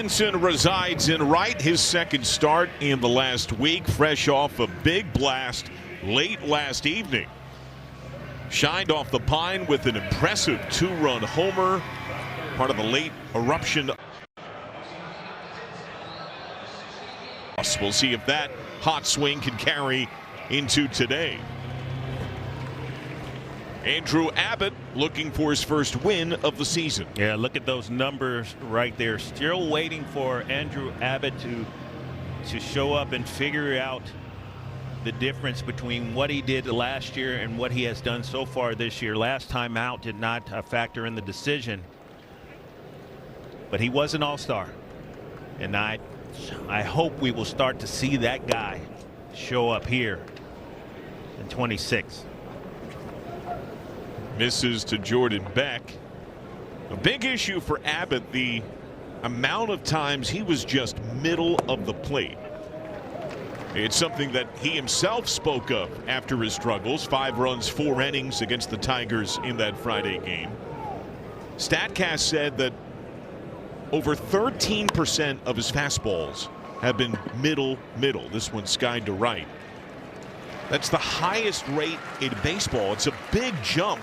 Benson resides in right, his second start in the last week, fresh off a big blast late last evening. Shined off the pine with an impressive two-run homer, part of a late eruption. We'll see if that hot swing can carry into today. Andrew Abbott looking for his first win of the season. Yeah, look at those numbers right there. Still waiting for Andrew Abbott to show up and figure out the difference between what he did last year and what he has done so far this year. Last time out did not factor in the decision, but he was an all-star, and I hope we will start to see that guy show up here in 26. Misses to Jordan Beck. A big issue for Abbott, the amount of times he was just middle of the plate. It's something that he himself spoke of after his struggles. 5 runs, 4 innings against the Tigers in that Friday game. StatCast said that over 13% of his fastballs have been middle. This one skied to right. That's the highest rate in baseball. It's a big jump.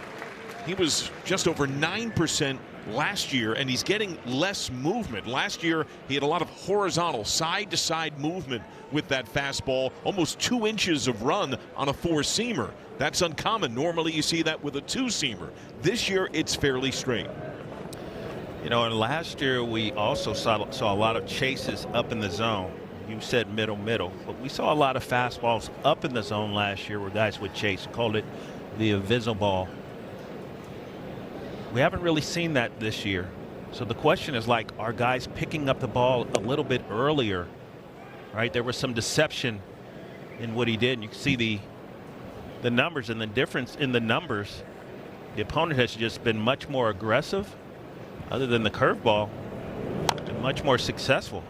He was just over 9% last year, and he's getting less movement. Last year, he had a lot of horizontal side-to-side movement with that fastball, almost 2 inches of run on a 4-seamer. That's uncommon. Normally, you see that with a 2-seamer. This year, it's fairly straight. You know, and last year we also saw a lot of chases up in the zone. You said middle, but we saw a lot of fastballs up in the zone last year where guys would chase. Called it the invisible ball. We haven't really seen that this year. So the question is, like, are guys picking up the ball a little bit earlier? Right? There was some deception in what he did. And you can see the numbers, and the difference in the numbers. The opponent has just been much more aggressive, other than the curveball, and much more successful.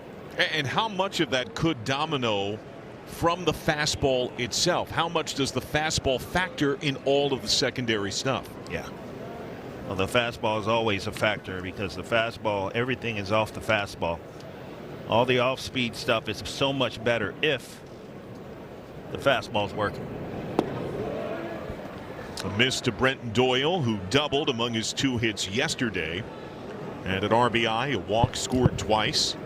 And how much of that could domino from the fastball itself? How much does the fastball factor in all of the secondary stuff? Yeah. Well, the fastball is always a factor, because the fastball, everything is off the fastball. All the off-speed stuff is so much better if the fastball's working. A miss to Brenton Doyle, who doubled among his 2 hits yesterday. And an RBI, a walk, scored twice.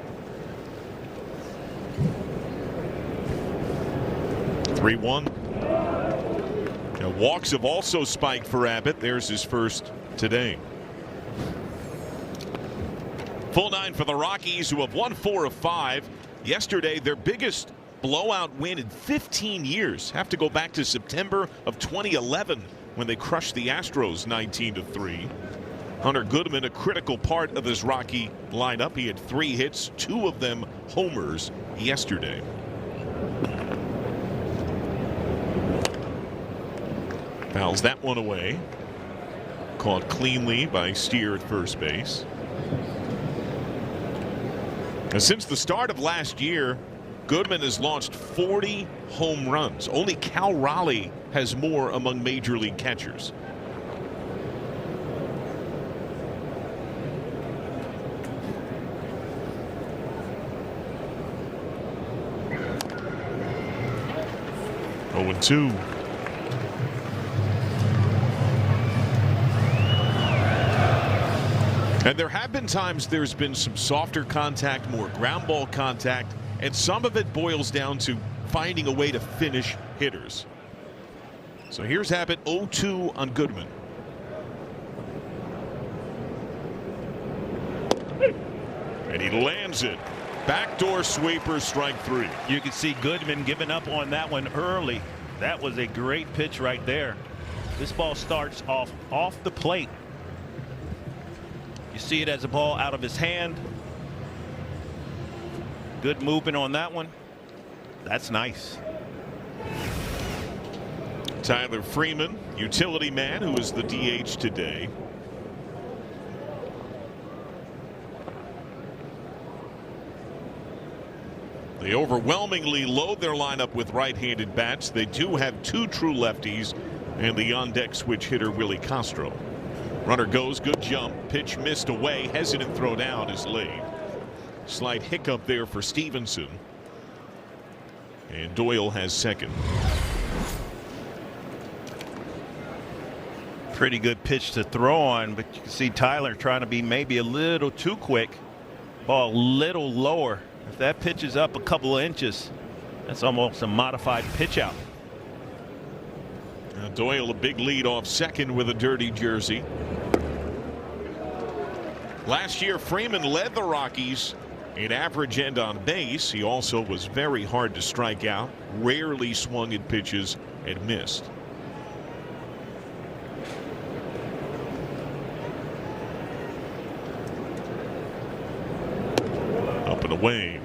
3-1. Now, walks have also spiked for Abbott. There's his first today. Full 9 for the Rockies, who have won 4 of 5. Yesterday, their biggest blowout win in 15 years. Have to go back to September of 2011 when they crushed the Astros 19-3. Hunter Goodman, a critical part of this Rocky lineup. He had 3 hits, 2 of them homers yesterday. Fouls that one away. Caught cleanly by Steer at first base. And since the start of last year, Goodman has launched 40 home runs. Only Cal Raleigh has more among major league catchers. Oh, 0-2. And there have been times there's been some softer contact, more ground ball contact, and some of it boils down to finding a way to finish hitters. So here's Abbott, 0-2 on Goodman. And he lands it. Backdoor sweeper, strike 3. You can see Goodman giving up on that one early. That was a great pitch right there. This ball starts off the plate. You see it as a ball out of his hand. Good movement on that one. That's nice. Tyler Freeman, utility man, who is the DH today. They overwhelmingly load their lineup with right-handed bats. They do have 2 true lefties and the on-deck switch hitter Willie Castro. Runner goes, good jump, pitch missed away, hesitant throw down is laid. Slight hiccup there for Stevenson. And Doyle has second. Pretty good pitch to throw on, but you can see Tyler trying to be maybe a little too quick. Ball a little lower. If that pitch is up a couple of inches, that's almost a modified pitch out. Now Doyle a big lead off second with a dirty jersey. Last year Freeman led the Rockies in average and on base. He also was very hard to strike out, rarely swung at pitches and missed. Up and away.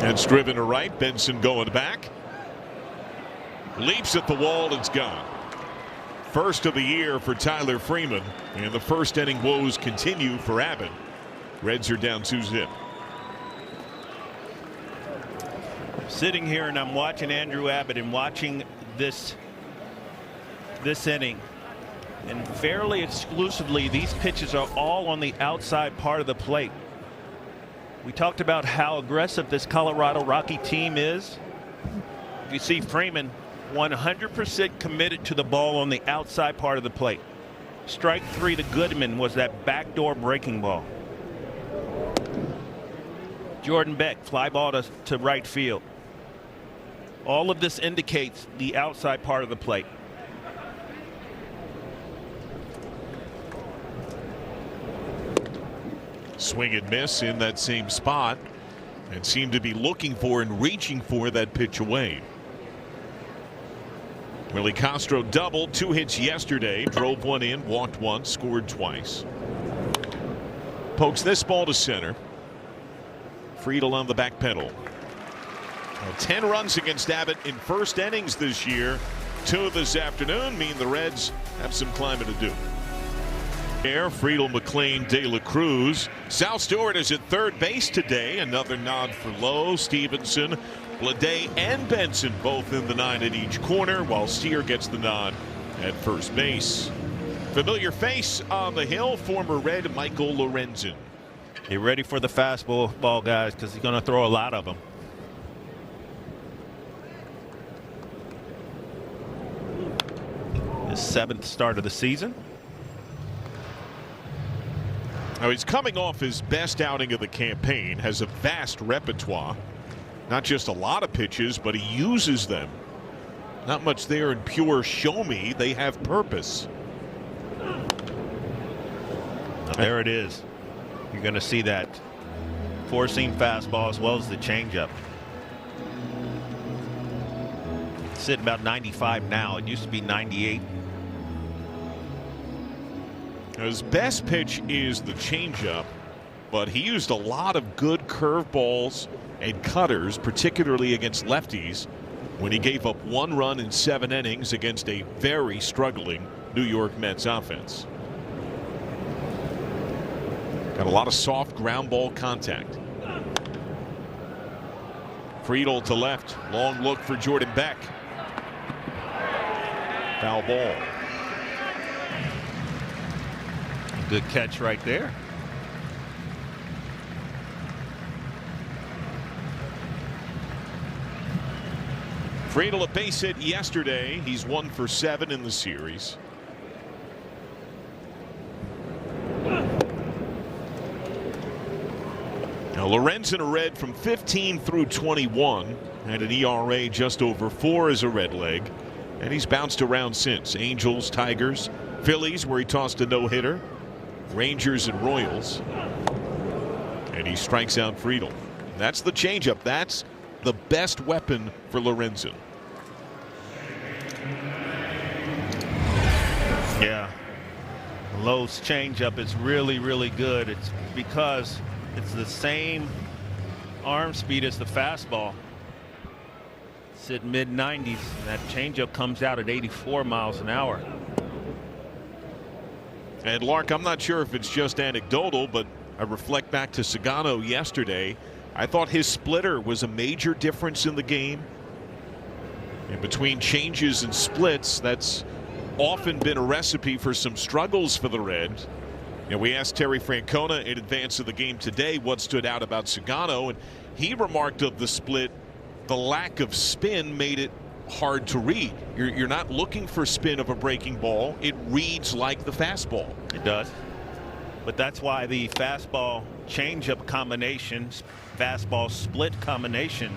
It's driven to right. Benson going back. Leaps at the wall. It's gone. First of the year for Tyler Freeman. And the first inning woes continue for Abbott. Reds are down 2-0. Sitting here and I'm watching Andrew Abbott and watching this inning. And fairly exclusively, these pitches are all on the outside part of the plate. We talked about how aggressive this Colorado Rocky team is. You see Freeman 100% committed to the ball on the outside part of the plate. Strike three to Goodman was that backdoor breaking ball. Jordan Beck, fly ball to right field. All of this indicates the outside part of the plate. Swing and miss in that same spot, and seemed to be looking for and reaching for that pitch away. Willie Castro doubled, 2 hits yesterday, drove one in, walked once, scored twice. Pokes this ball to center. Friedel on the back pedal. 10 runs against Abbott in first innings this year. 2 this afternoon mean the Reds have some climbing to do. Air Friedel, McLean, De La Cruz. Sal Stewart is at third base today. Another nod for Lowe, Stevenson, Bleday, and Benson both in the 9 at each corner, while Steer gets the nod at first base. Familiar face on the hill, former Red Michael Lorenzen. Get ready for the fastball, guys, because he's going to throw a lot of them. His 7th start of the season. Now he's coming off his best outing of the campaign, has a vast repertoire. Not just a lot of pitches, but he uses them. Not much there in pure show me. They have purpose. There it is. You're going to see that four-seam fastball as well as the changeup. Sitting about 95 now. It used to be 98. His best pitch is the changeup, but he used a lot of good curveballs and cutters, particularly against lefties, when he gave up 1 run in 7 innings against a very struggling New York Mets offense. Got a lot of soft ground ball contact. Friedel to left. Long look for Jordan Beck. Foul ball. Good catch right there. Friedel a base hit yesterday. He's 1 for 7 in the series. Now Lorenzen a Red from 15 through 21. Had an ERA just over 4 as a Redleg. And he's bounced around since. Angels, Tigers, Phillies where he tossed a no-hitter. Rangers and Royals. And he strikes out Friedel. That's the changeup. That's the best weapon for Lorenzen. Yeah. Lowe's changeup is really, really good. It's because it's the same arm speed as the fastball. It's at mid-90s, and that changeup comes out at 84 miles an hour. And Lark, I'm not sure if it's just anecdotal, but I reflect back to Sagano yesterday. I thought his splitter was a major difference in the game. And between changes and splits, that's often been a recipe for some struggles for the Reds. And we asked Terry Francona in advance of the game today what stood out about Sagano, and he remarked of the split, the lack of spin made it hard to read. You're not looking for spin of a breaking ball. It reads like the fastball. It does. But that's why the fastball changeup combination, fastball split combination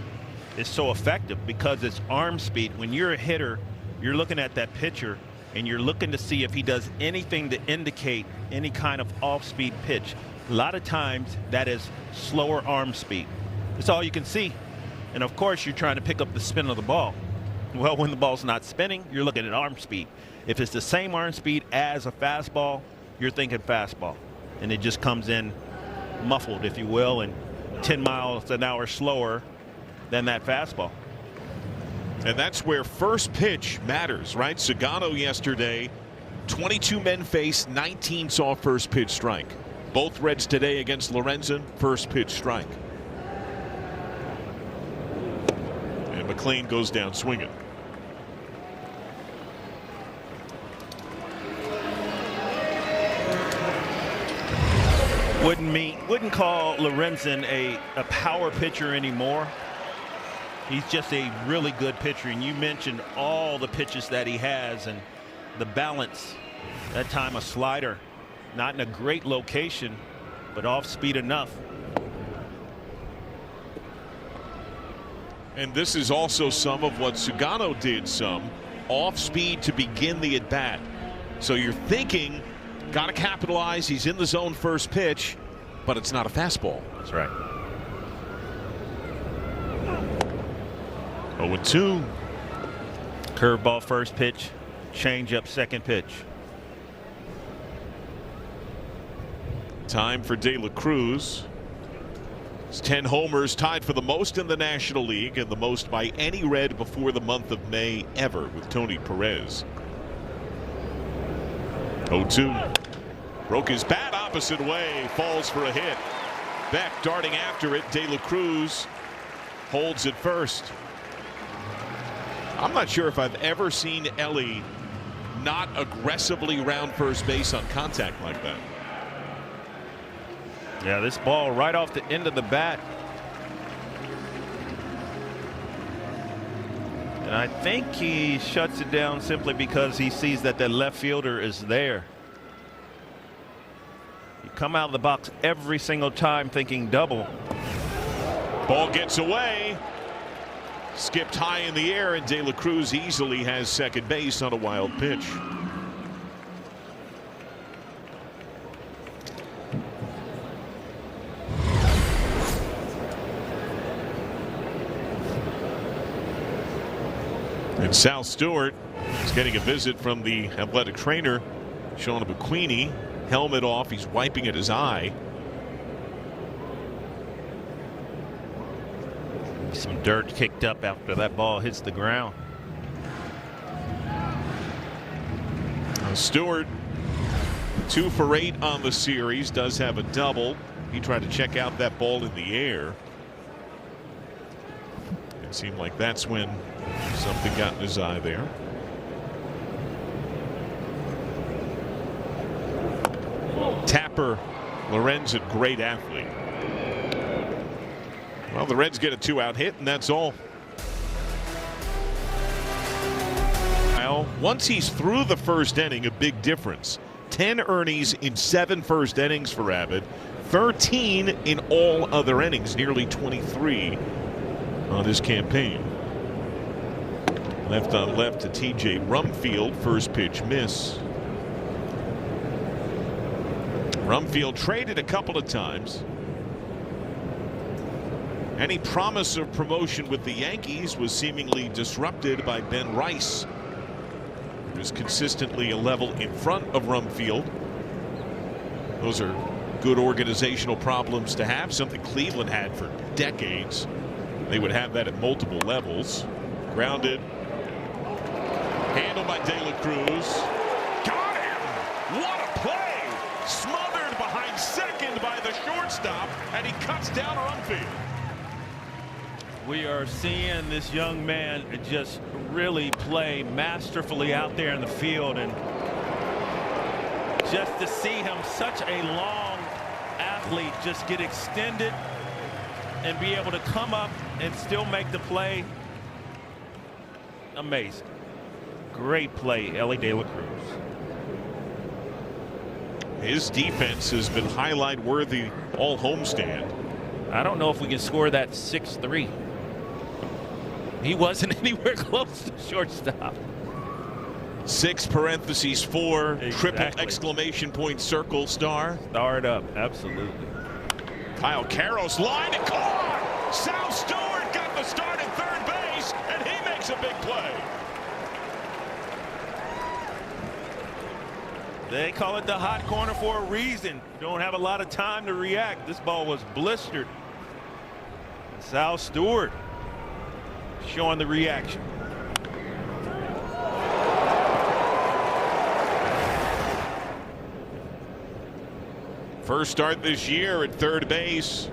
is so effective, because it's arm speed. When you're a hitter, you're looking at that pitcher and you're looking to see if he does anything to indicate any kind of off-speed pitch. A lot of times that is slower arm speed. That's all you can see. And of course, you're trying to pick up the spin of the ball. Well, when the ball's not spinning, you're looking at arm speed. If it's the same arm speed as a fastball, you're thinking fastball. And it just comes in muffled, if you will, and 10 miles an hour slower than that fastball. And that's where first pitch matters, right? Sagano yesterday, 22 men faced, 19 saw first pitch strike. Both Reds today against Lorenzen, first pitch strike. And McLean goes down swinging. Wouldn't call Lorenzen a power pitcher anymore. He's just a really good pitcher, and you mentioned all the pitches that he has and the balance. That time a slider, not in a great location, but off speed enough. And this is also some of what Sagano did, some off speed to begin the at bat. So you're thinking, got to capitalize. He's in the zone first pitch, but it's not a fastball. That's right. 0-2. Curveball first pitch, changeup second pitch. Time for De La Cruz. It's 10 homers, tied for the most in the National League and the most by any Red before the month of May ever, with Tony Perez. 0-2. Broke his bat opposite way, falls for a hit. Beck darting after it. De La Cruz holds it first. I'm not sure if I've ever seen Ellie not aggressively round first base on contact like that. Yeah, this ball right off the end of the bat. And I think he shuts it down simply because he sees that the left fielder is there. You come out of the box every single time thinking double. Ball gets away. Skipped high in the air, and De La Cruz easily has second base on a wild pitch. And Sal Stewart is getting a visit from the athletic trainer, Sean Buquini. Helmet off. He's wiping at his eye. Some dirt kicked up after that ball hits the ground. Stewart 2 for 8 on the series, does have a double. He tried to check out that ball in the air. It seemed like that's when something got in his eye there. Tapper, Lorenzen, great athlete. Well, the Reds get a 2-out hit, and that's all. Well, once he's through the first inning, a big difference. 10 earnings in 7 first innings for Abbott, 13 in all other innings, nearly 23 on his campaign. Left on left to TJ Rumfield, first pitch miss. Rumfield traded a couple of times. Any promise of promotion with the Yankees was seemingly disrupted by Ben Rice, who was consistently a level in front of Rumfield. Those are good organizational problems to have, something Cleveland had for decades. They would have that at multiple levels. Grounded. Handled by De La Cruz. Got him! What a play! Smothered behind second by the shortstop, and he cuts down Rumfield. We are seeing this young man just really play masterfully out there in the field, and just to see him, such a long athlete, just get extended and be able to come up and still make the play. Amazing. Great play, Ellie De La Cruz. His defense has been highlight worthy all homestand. I don't know if we can score that 6-3. He wasn't anywhere close to shortstop. 6 parentheses 4 Exactly. triple exclamation point circle star. Start up, absolutely. Kyle Carroll's line and caught. Sal Stewart got the start at third base, and he makes a big play. They call it the hot corner for a reason. You don't have a lot of time to react. This ball was blistered. Sal Stewart showing the reaction. First start this year at third base.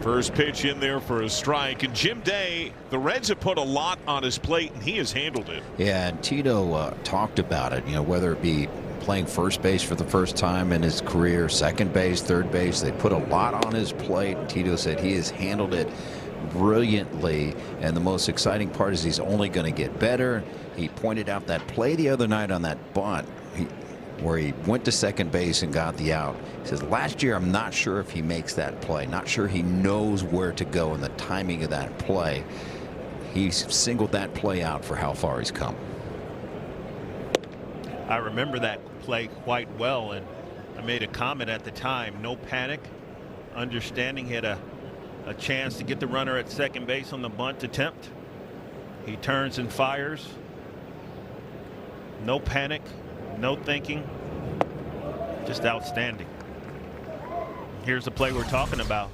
First pitch in there for a strike. And Jim Day, the Reds have put a lot on his plate, and he has handled it. Yeah, and Tito talked about it, whether it be playing first base for the first time in his career, second base, third base. They put a lot on his plate, and Tito said he has handled it brilliantly, and the most exciting part is he's only going to get better. He pointed out that play the other night on that bunt where he went to second base and got the out. He says last year I'm not sure if he makes that play, not sure he knows where to go in the timing of that play. He's singled that play out for how far he's come. I remember that play quite well, and I made a comment at the time. No panic, understanding he had a chance to get the runner at second base on the bunt attempt. He turns and fires. No panic, no thinking, just outstanding. Here's the play we're talking about.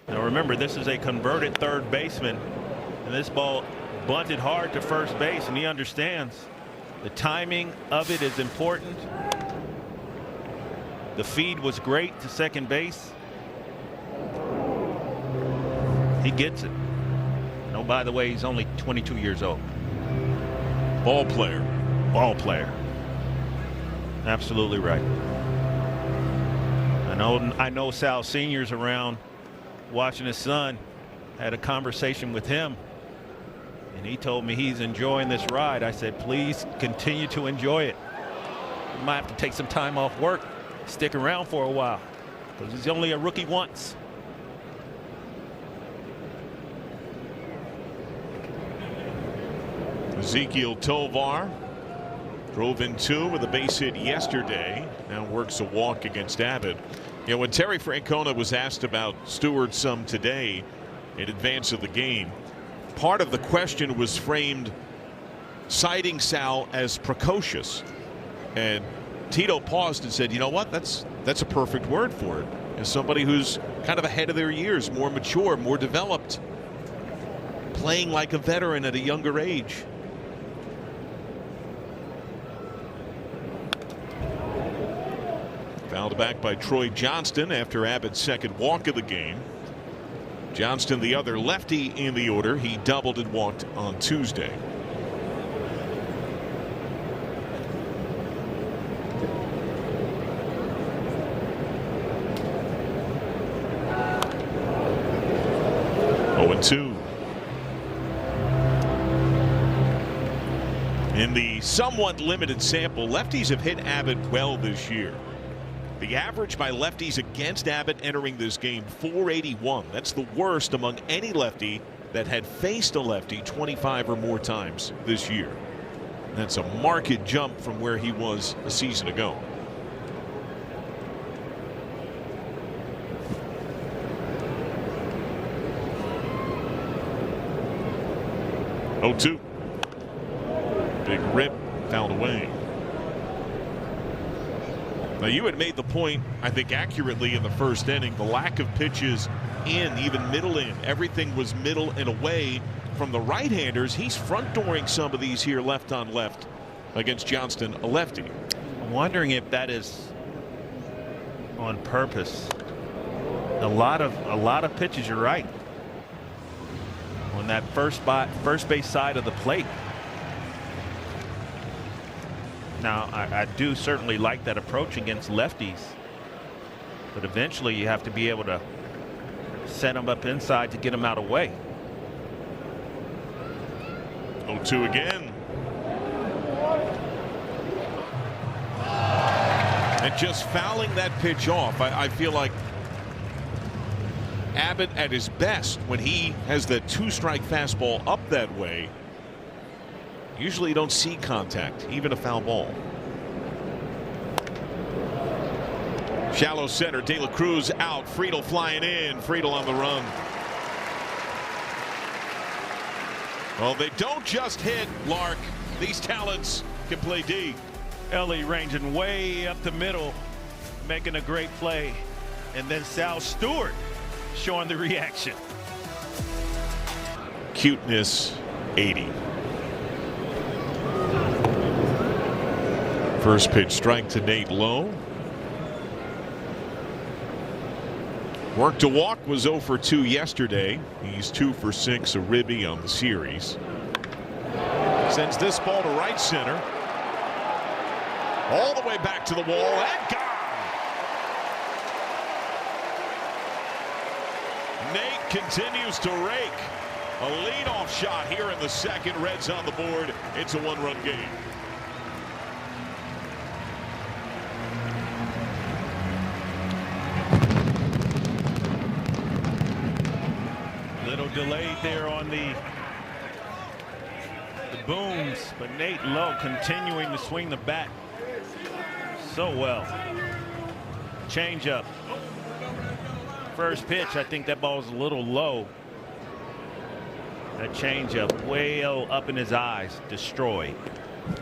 Now remember, this is a converted third baseman, and this ball bunted hard to first base, and he understands the timing of it is important. The feed was great to second base. He gets it. Oh, by the way, he's only 22 years old. Ball player. Ball player. Absolutely right. I know Sal Sr.'s around watching his son. Had a conversation with him, and he told me he's enjoying this ride. I said, please continue to enjoy it. You might have to take some time off work, stick around for a while, because he's only a rookie once. Ezekiel Tovar drove in 2 with a base hit yesterday. Now works a walk against Abbott. When Terry Francona was asked about Stewart some today in advance of the game, part of the question was framed citing Sal as precocious, and Tito paused and said, you know what, that's a perfect word for it. As somebody who's kind of ahead of their years, more mature, more developed, playing like a veteran at a younger age. Fouled back by Troy Johnston after Abbott's second walk of the game. Johnston, the other lefty in the order. He doubled and walked on Tuesday. Oh, and 2. In the somewhat limited sample, lefties have hit Abbott well this year. The average by lefties against Abbott entering this game, 481. That's the worst among any lefty that had faced a lefty 25 or more times this year. That's a marked jump from where he was a season ago. Oh, 2. Big rip, fouled away. Now, you had made the point, I think accurately in the first inning, the lack of pitches in, even middle in. Everything was middle and away from the right-handers. He's front-dooring some of these here left on left against Johnston, a lefty. I'm wondering if that is on purpose. A lot of pitches, you're right, on that first base side of the plate. Now I do certainly like that approach against lefties, but eventually you have to be able to set them up inside to get them out of the way. 0-2 again. And just fouling that pitch off, I feel like Abbott at his best when he has that 2-strike fastball up that way. Usually you don't see contact, even a foul ball. Shallow center, De La Cruz out, Friedel flying in, Friedel on the run. Well, they don't just hit, Lark. These talents can play D. Ellie ranging way up the middle, making a great play. And then Sal Stewart showing the reaction. Cuteness 80. First pitch strike to Nate Lowe. Work to walk was 0 for 2 yesterday. He's 2 for 6, a ribby on the series. Sends this ball to right center. All the way back to the wall and gone. Nate continues to rake. A leadoff shot here in the second. Reds on the board. It's a 1-run game. Little delayed there on the booms, but Nate Lowe continuing to swing the bat so well. Change up. First pitch, I think that ball's a little low. That change up way up in his eyes, destroyed.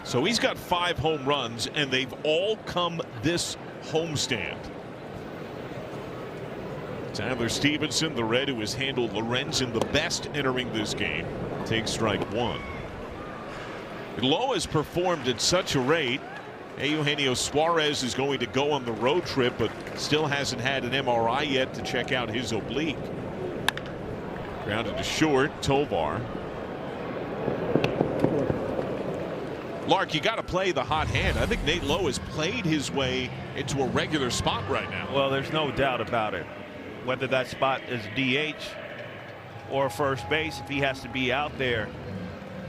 So he's got 5 home runs, and they've all come this homestand. Tyler Stevenson, the Red who has handled Lorenzen the best entering this game, takes strike 1. Lowe has performed at such a rate. Eugenio Suarez is going to go on the road trip, but still hasn't had an MRI yet to check out his oblique. Grounded to short, Tovar. Lark, you got to play the hot hand. I think Nate Lowe has played his way into a regular spot right now. Well, there's no doubt about it. Whether that spot is DH or first base, if he has to be out there,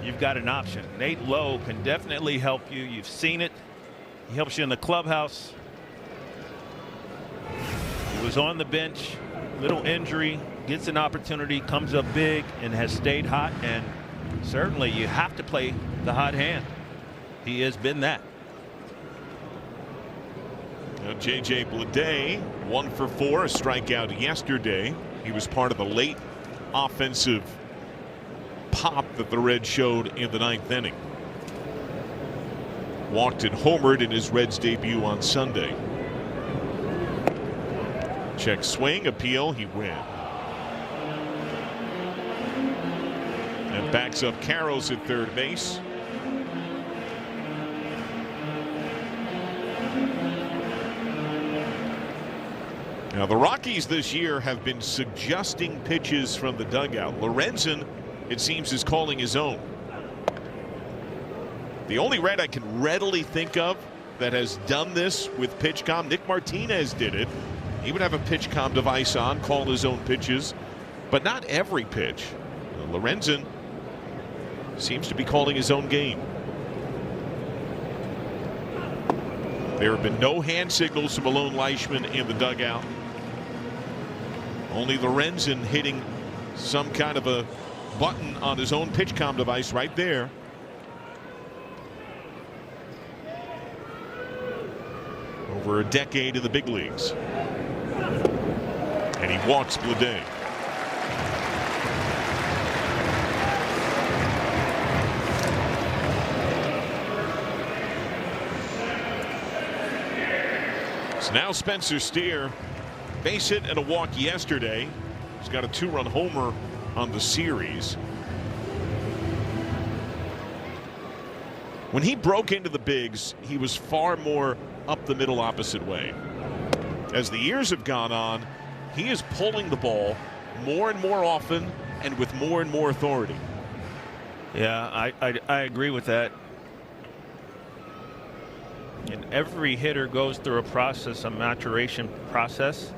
you've got an option. Nate Lowe can definitely help you. You've seen it. He helps you in the clubhouse. He was on the bench, little injury, gets an opportunity, comes up big, and has stayed hot. And certainly you have to play the hot hand. He has been that. Now J.J. Bleday, 1 for 4, a strikeout yesterday. He was part of the late offensive pop that the Reds showed in the 9th inning. Walked and homered in his Reds debut on Sunday. Check swing, appeal, he wins. And backs up Carroll's at third base. Now the Rockies this year have been suggesting pitches from the dugout. Lorenzen, it seems, is calling his own. The only Red I can readily think of that has done this with PitchCom, Nick Martinez did it. He would have a PitchCom device on, call his own pitches, but not every pitch. Lorenzen seems to be calling his own game. There have been no hand signals from Malone Leishman in the dugout. Only Lorenzen hitting some kind of a button on his own PitchCom device right there. Over a decade in the big leagues. And he walks Bleday. So now Spencer Steer, base hit and a walk yesterday. He's got a 2-run homer on the series. When he broke into the bigs, he was far more up the middle opposite way. As the years have gone on, he is pulling the ball more and more often and with more and more authority. Yeah, I agree with that. And every hitter goes through a process, a maturation process.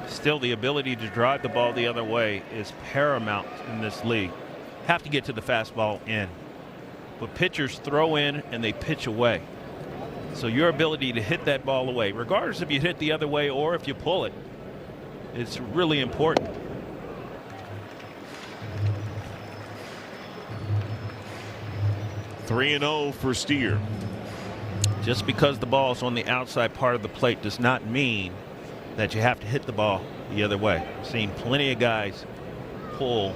Still, the ability to drive the ball the other way is paramount in this league. Have to get to the fastball in. But pitchers throw in and they pitch away. So your ability to hit that ball away, regardless if you hit the other way or if you pull it, it's really important. Three and 0 for Steer. Just because the ball's on the outside part of the plate does not mean that you have to hit the ball the other way. I've seen plenty of guys pull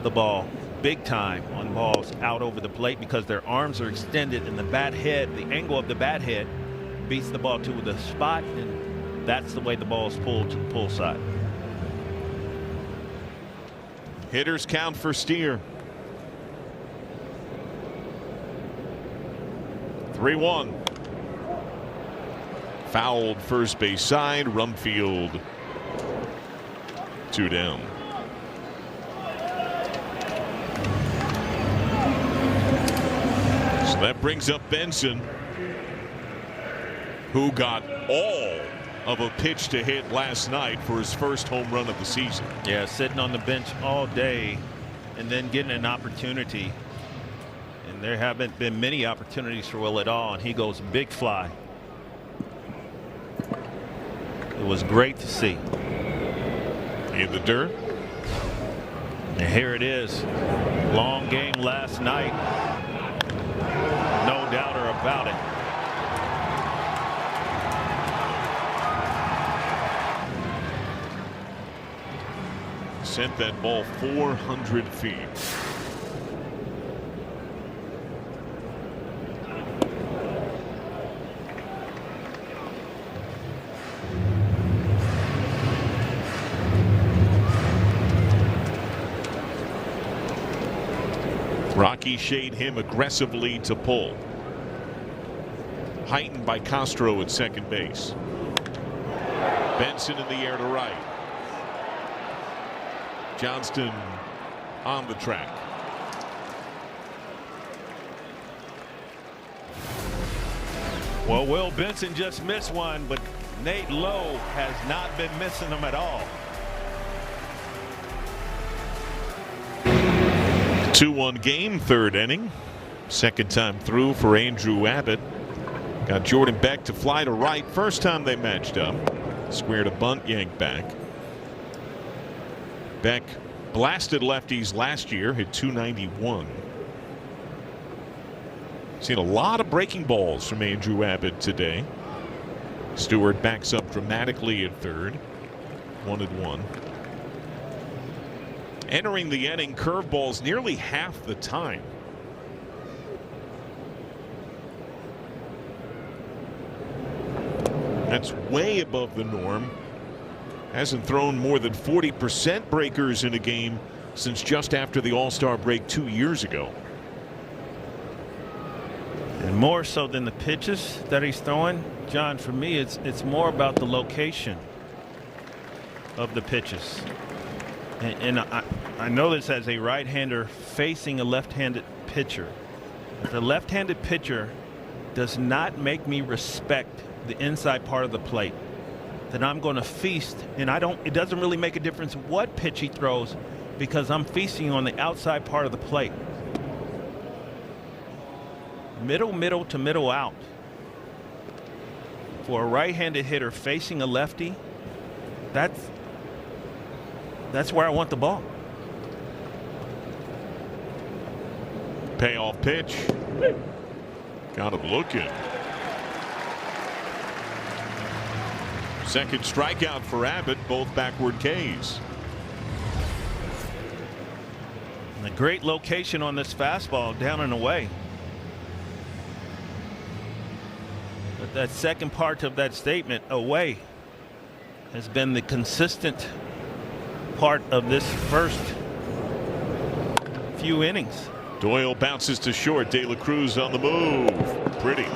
the ball big time on balls out over the plate because their arms are extended and the bat head, the angle of the bat head beats the ball to the spot, and that's the way the ball is pulled to the pull side. Hitters count for Steer. 3-1. Fouled first base side. Rumfield 2 down. So that brings up Benson, who got all of a pitch to hit last night for his first home run of the season. Yeah, sitting on the bench all day and then getting an opportunity. And there haven't been many opportunities for Will at all, and he goes big fly. It was great to see. In the dirt. And here it is. Long game last night. No doubter about it. Sent that ball 400 feet. Rocky shade him aggressively to pull. Heightened by Castro at second base. Benson in the air to right. Johnston on the track. Well, Will Benson just missed one, but Nate Lowe has not been missing them at all. 2-1 game, third inning. Second time through for Andrew Abbott. Got Jordan Beck to fly to right. First time they matched up. Squared a bunt, yanked back. Beck blasted lefties last year, hit .291. Seen a lot of breaking balls from Andrew Abbott today. Stewart backs up dramatically at third. 1-1. Entering the inning, curveballs nearly half the time. That's way above the norm. Hasn't thrown more than 40% breakers in a game since just after the All-Star break 2 years ago. And more so than the pitches that he's throwing, John, for me, it's more about the location of the pitches. And I know this as a right-hander facing a left-handed pitcher. If the left-handed pitcher does not make me respect the inside part of the plate, then I'm going to feast, and it doesn't really make a difference what pitch he throws because I'm feasting on the outside part of the plate. Middle to middle out. For a right-handed hitter facing a lefty, that's where I want the ball. Payoff pitch. Got him looking. Second strikeout for Abbott, both backward Ks. And a great location on this fastball, down and away. But that second part of that statement, away, has been the consistent part of this first few innings. Doyle bounces to short. De La Cruz on the move. Pretty.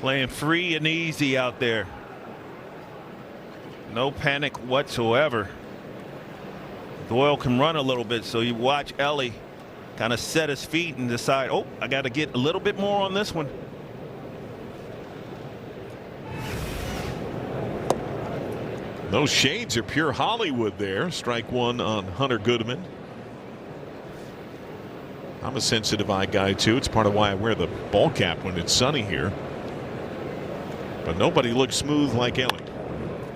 Playing free and easy out there. No panic whatsoever. Doyle can run a little bit, so you watch Ellie kind of set his feet and decide, oh, I got to get a little bit more on this one. Those shades are pure Hollywood there. Strike one on Hunter Goodman. I'm a sensitive eye guy too. It's part of why I wear the ball cap when it's sunny here. But nobody looks smooth like Ellie.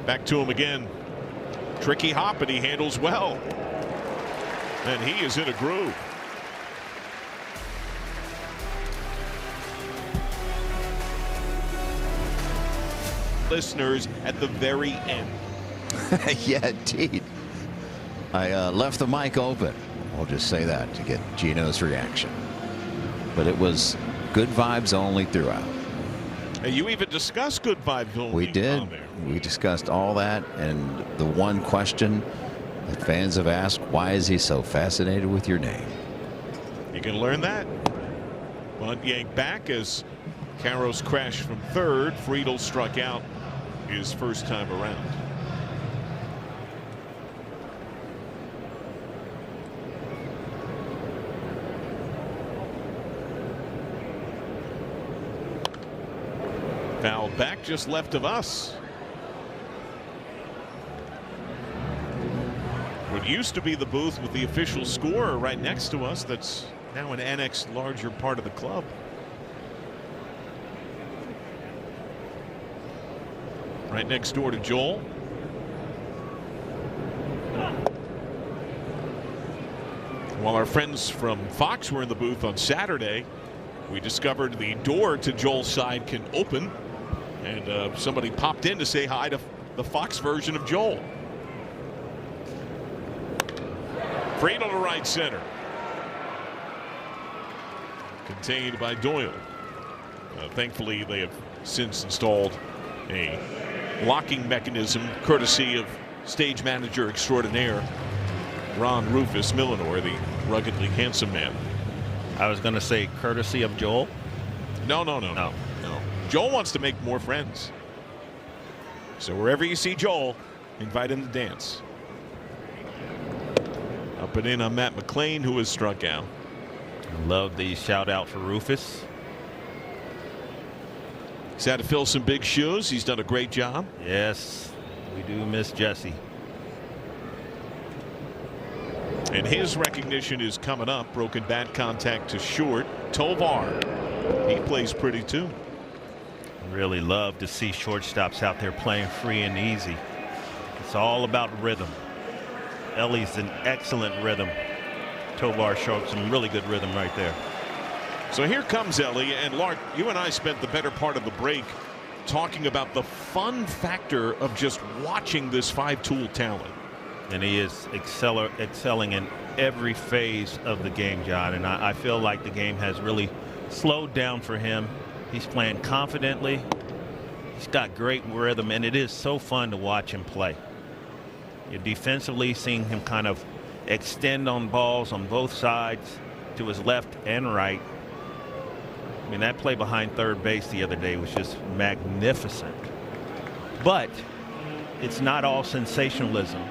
Back to him again. Tricky hop, and he handles well. And he is in a groove. Listeners at the very end. Yeah, indeed. I left the mic open. I'll just say that to get Gino's reaction. But it was good vibes only throughout. And you even discussed good vibes only. We did. We discussed all that. And the one question that fans have asked, why is he so fascinated with your name? You can learn that. Bunt yanked back as Caros crashed from third. Friedel struck out his first time around. Foul back just left of us. What used to be the booth with the official scorer right next to us, that's now an annexed larger part of the club. Right next door to Joel. While our friends from Fox were in the booth on Saturday, we discovered the door to Joel's side can open, and somebody popped in to say hi to the Fox version of Joel. Friedel to right center. Contained by Doyle. Thankfully, they have since installed a locking mechanism courtesy of stage manager extraordinaire Ron Rufus Millinor, the ruggedly handsome man. I was going to say courtesy of Joel. No. Joel wants to make more friends. So wherever you see Joel, invite him to dance. Up and in on Matt McClain, who has struck out. Love the shout out for Rufus. He's had to fill some big shoes. He's done a great job. Yes, we do miss Jesse. And his recognition is coming up. Broken bat contact to short. Tovar, he plays pretty too. Really love to see shortstops out there playing free and easy. It's all about rhythm. Ellie's an excellent rhythm. Tovar showed some really good rhythm right there. So here comes Ellie, and Lark, you and I spent the better part of the break talking about the fun factor of just watching this five-tool talent. And he is excelling in every phase of the game, John. And I feel like the game has really slowed down for him. He's playing confidently. He's got great rhythm, and it is so fun to watch him play. You're defensively seeing him kind of extend on balls on both sides to his left and right. I mean, that play behind third base the other day was just magnificent. But it's not all sensationalism.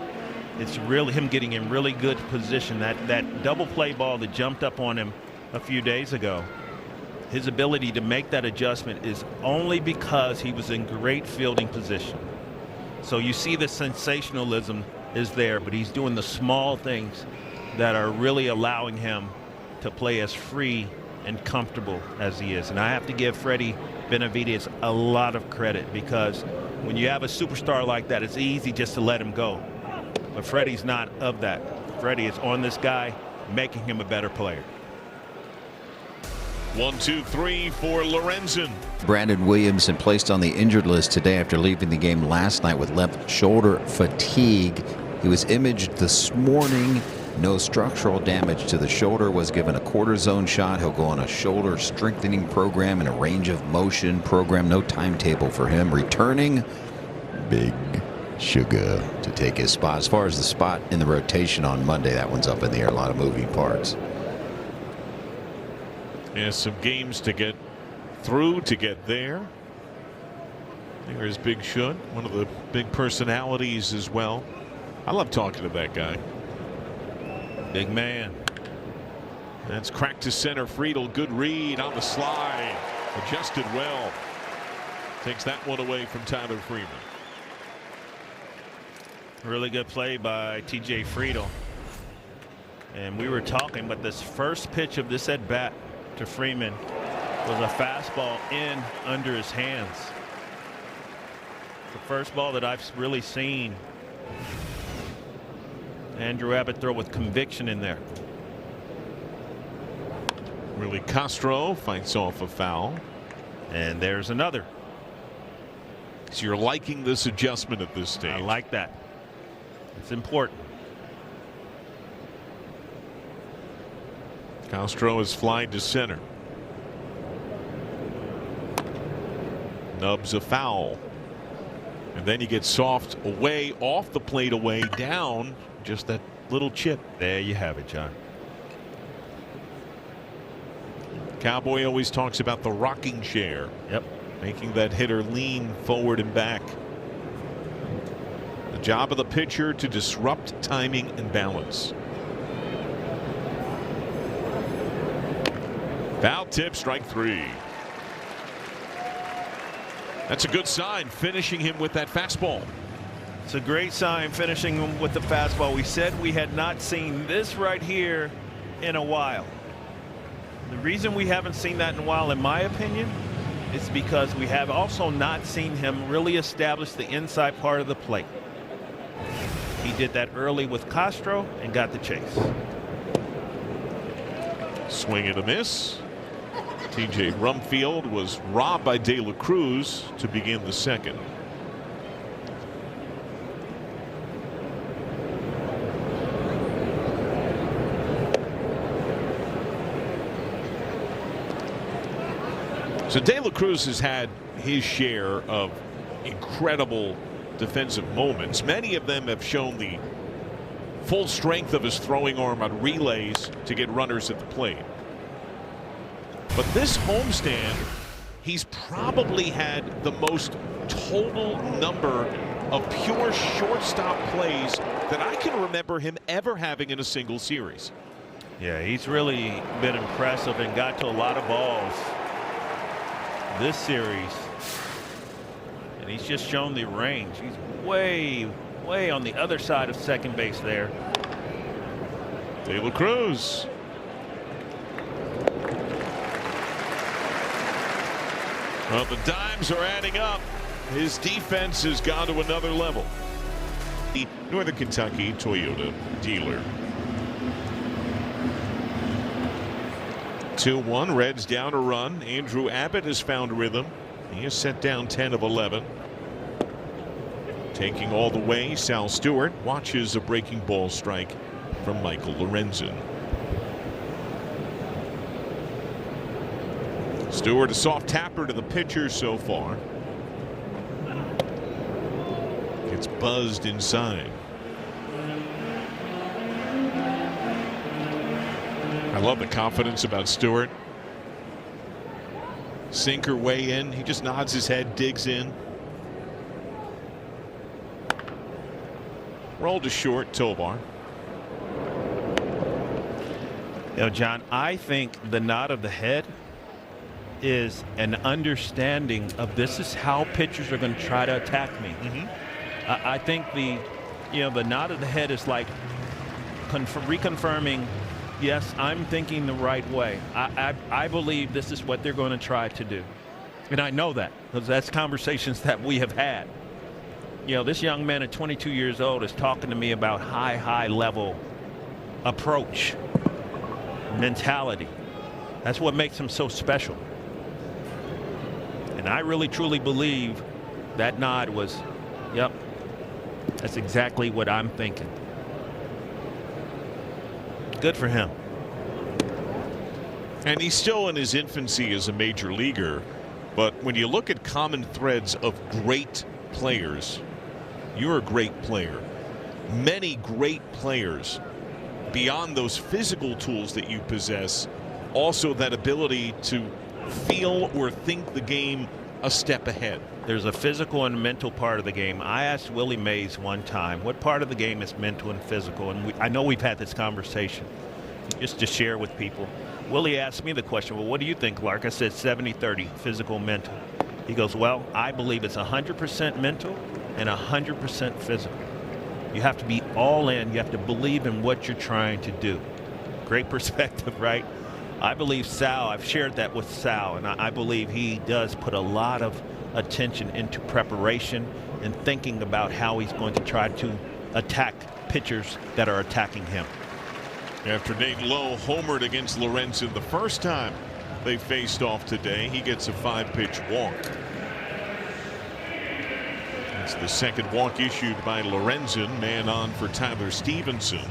It's really him getting in really good position. That double play ball that jumped up on him a few days ago, his ability to make that adjustment is only because he was in great fielding position. So you see the sensationalism is there, but he's doing the small things that are really allowing him to play as free and comfortable as he is. And I have to give Freddie Benavides a lot of credit, because when you have a superstar like that, it's easy just to let him go. But Freddie's not of that. Freddie is on this guy, making him a better player. 1-2-3 for Lorenzen. Brandon Williamson placed on the injured list today after leaving the game last night with left shoulder fatigue. He was imaged this morning. No structural damage to the shoulder. Was given a cortisone shot. He'll go on a shoulder strengthening program and a range of motion program. No timetable for him. Returning, Big Sugar to take his spot. As far as the spot in the rotation on Monday, that one's up in the air. A lot of moving parts. Yeah, some games to get through to get there. There's Big Shut, one of the big personalities as well. I love talking to that guy. Big man. That's cracked to center. Friedel, good read on the slide. Adjusted well. Takes that one away from Tyler Freeman. Really good play by TJ Friedel. And we were talking, but this first pitch of this at bat to Freeman was a fastball in under his hands. The first ball that I've really seen Andrew Abbott throw with conviction in there. Willie Castro fights off a foul. And there's another. So you're liking this adjustment at this stage. I like that. It's important. Castro is flying to center. Nubs a foul. And then you get soft away, off the plate, away, down. Just that little chip. There you have it, John. Cowboy always talks about the rocking chair. Yep. Making that hitter lean forward and back. The job of the pitcher to disrupt timing and balance. Foul tip, strike 3. That's a good sign, finishing him with that fastball. It's a great sign, finishing him with the fastball. We said we had not seen this right here in a while. The reason we haven't seen that in a while, in my opinion, is because we have also not seen him really establish the inside part of the plate. He did that early with Castro and got the chase. Swing and a miss. TJ Rumfield was robbed by De La Cruz to begin the second. So De La Cruz has had his share of incredible defensive moments. Many of them have shown the full strength of his throwing arm on relays to get runners at the plate. But this homestand, he's probably had the most total number of pure shortstop plays that I can remember him ever having in a single series. Yeah, he's really been impressive and got to a lot of balls this series. And he's just shown the range. He's way on the other side of second base there. De La Cruz. Well, the dimes are adding up. His defense has gone to another level. The Northern Kentucky Toyota dealer. 2-1, Reds down a run. Andrew Abbott has found rhythm. He has set down 10 of 11. Taking all the way, Sal Stewart watches a breaking ball strike from Michael Lorenzen. Stewart, a soft tapper to the pitcher so far. Gets buzzed inside. I love the confidence about Stewart. Sinker way in. He just nods his head, digs in. Roll to short, Tovar. You know, John, I think the nod of the head is an understanding of this is how pitchers are going to try to attack me. I think the nod of the head is like reconfirming, yes, I'm thinking the right way. I believe this is what they're going to try to do. And I know that because that's conversations that we have had. You know, this young man at 22 years old is talking to me about high level approach, mentality. That's what makes him so special. And I really truly believe that nod was, yep, that's exactly what I'm thinking. Good for him. And he's still in his infancy as a major leaguer. But when you look at common threads of great players, you're a great player. Many great players, beyond those physical tools that you possess, also that ability to feel or think the game a step ahead. There's a physical and mental part of the game. I asked Willie Mays one time, what part of the game is mental and physical? And I know we've had this conversation just to share with people. Willie asked me the question, well, what do you think, Clark? I said 70-30, physical, mental. He goes, well, I believe it's 100% mental and 100% physical. You have to be all in. You have to believe in what you're trying to do. Great perspective, right? I believe Sal, I've shared that with Sal, and I believe he does put a lot of attention into preparation and thinking about how he's going to try to attack pitchers that are attacking him. After Nate Lowe homered against Lorenzen the first time they faced off today, he gets a 5-pitch walk. It's the second walk issued by Lorenzen. Man on for Tyler Stevenson,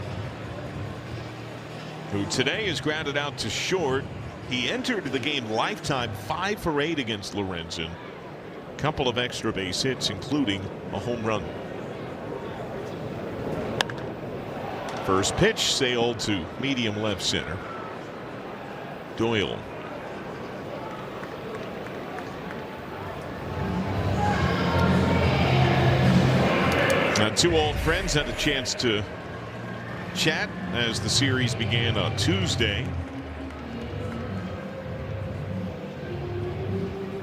who today is grounded out to short. He entered the game lifetime 5 for 8 against Lorenzen. Couple of extra base hits, including a home run. First pitch sailed to medium left center. Doyle. Now, two old friends had a chance to chat as the series began on Tuesday.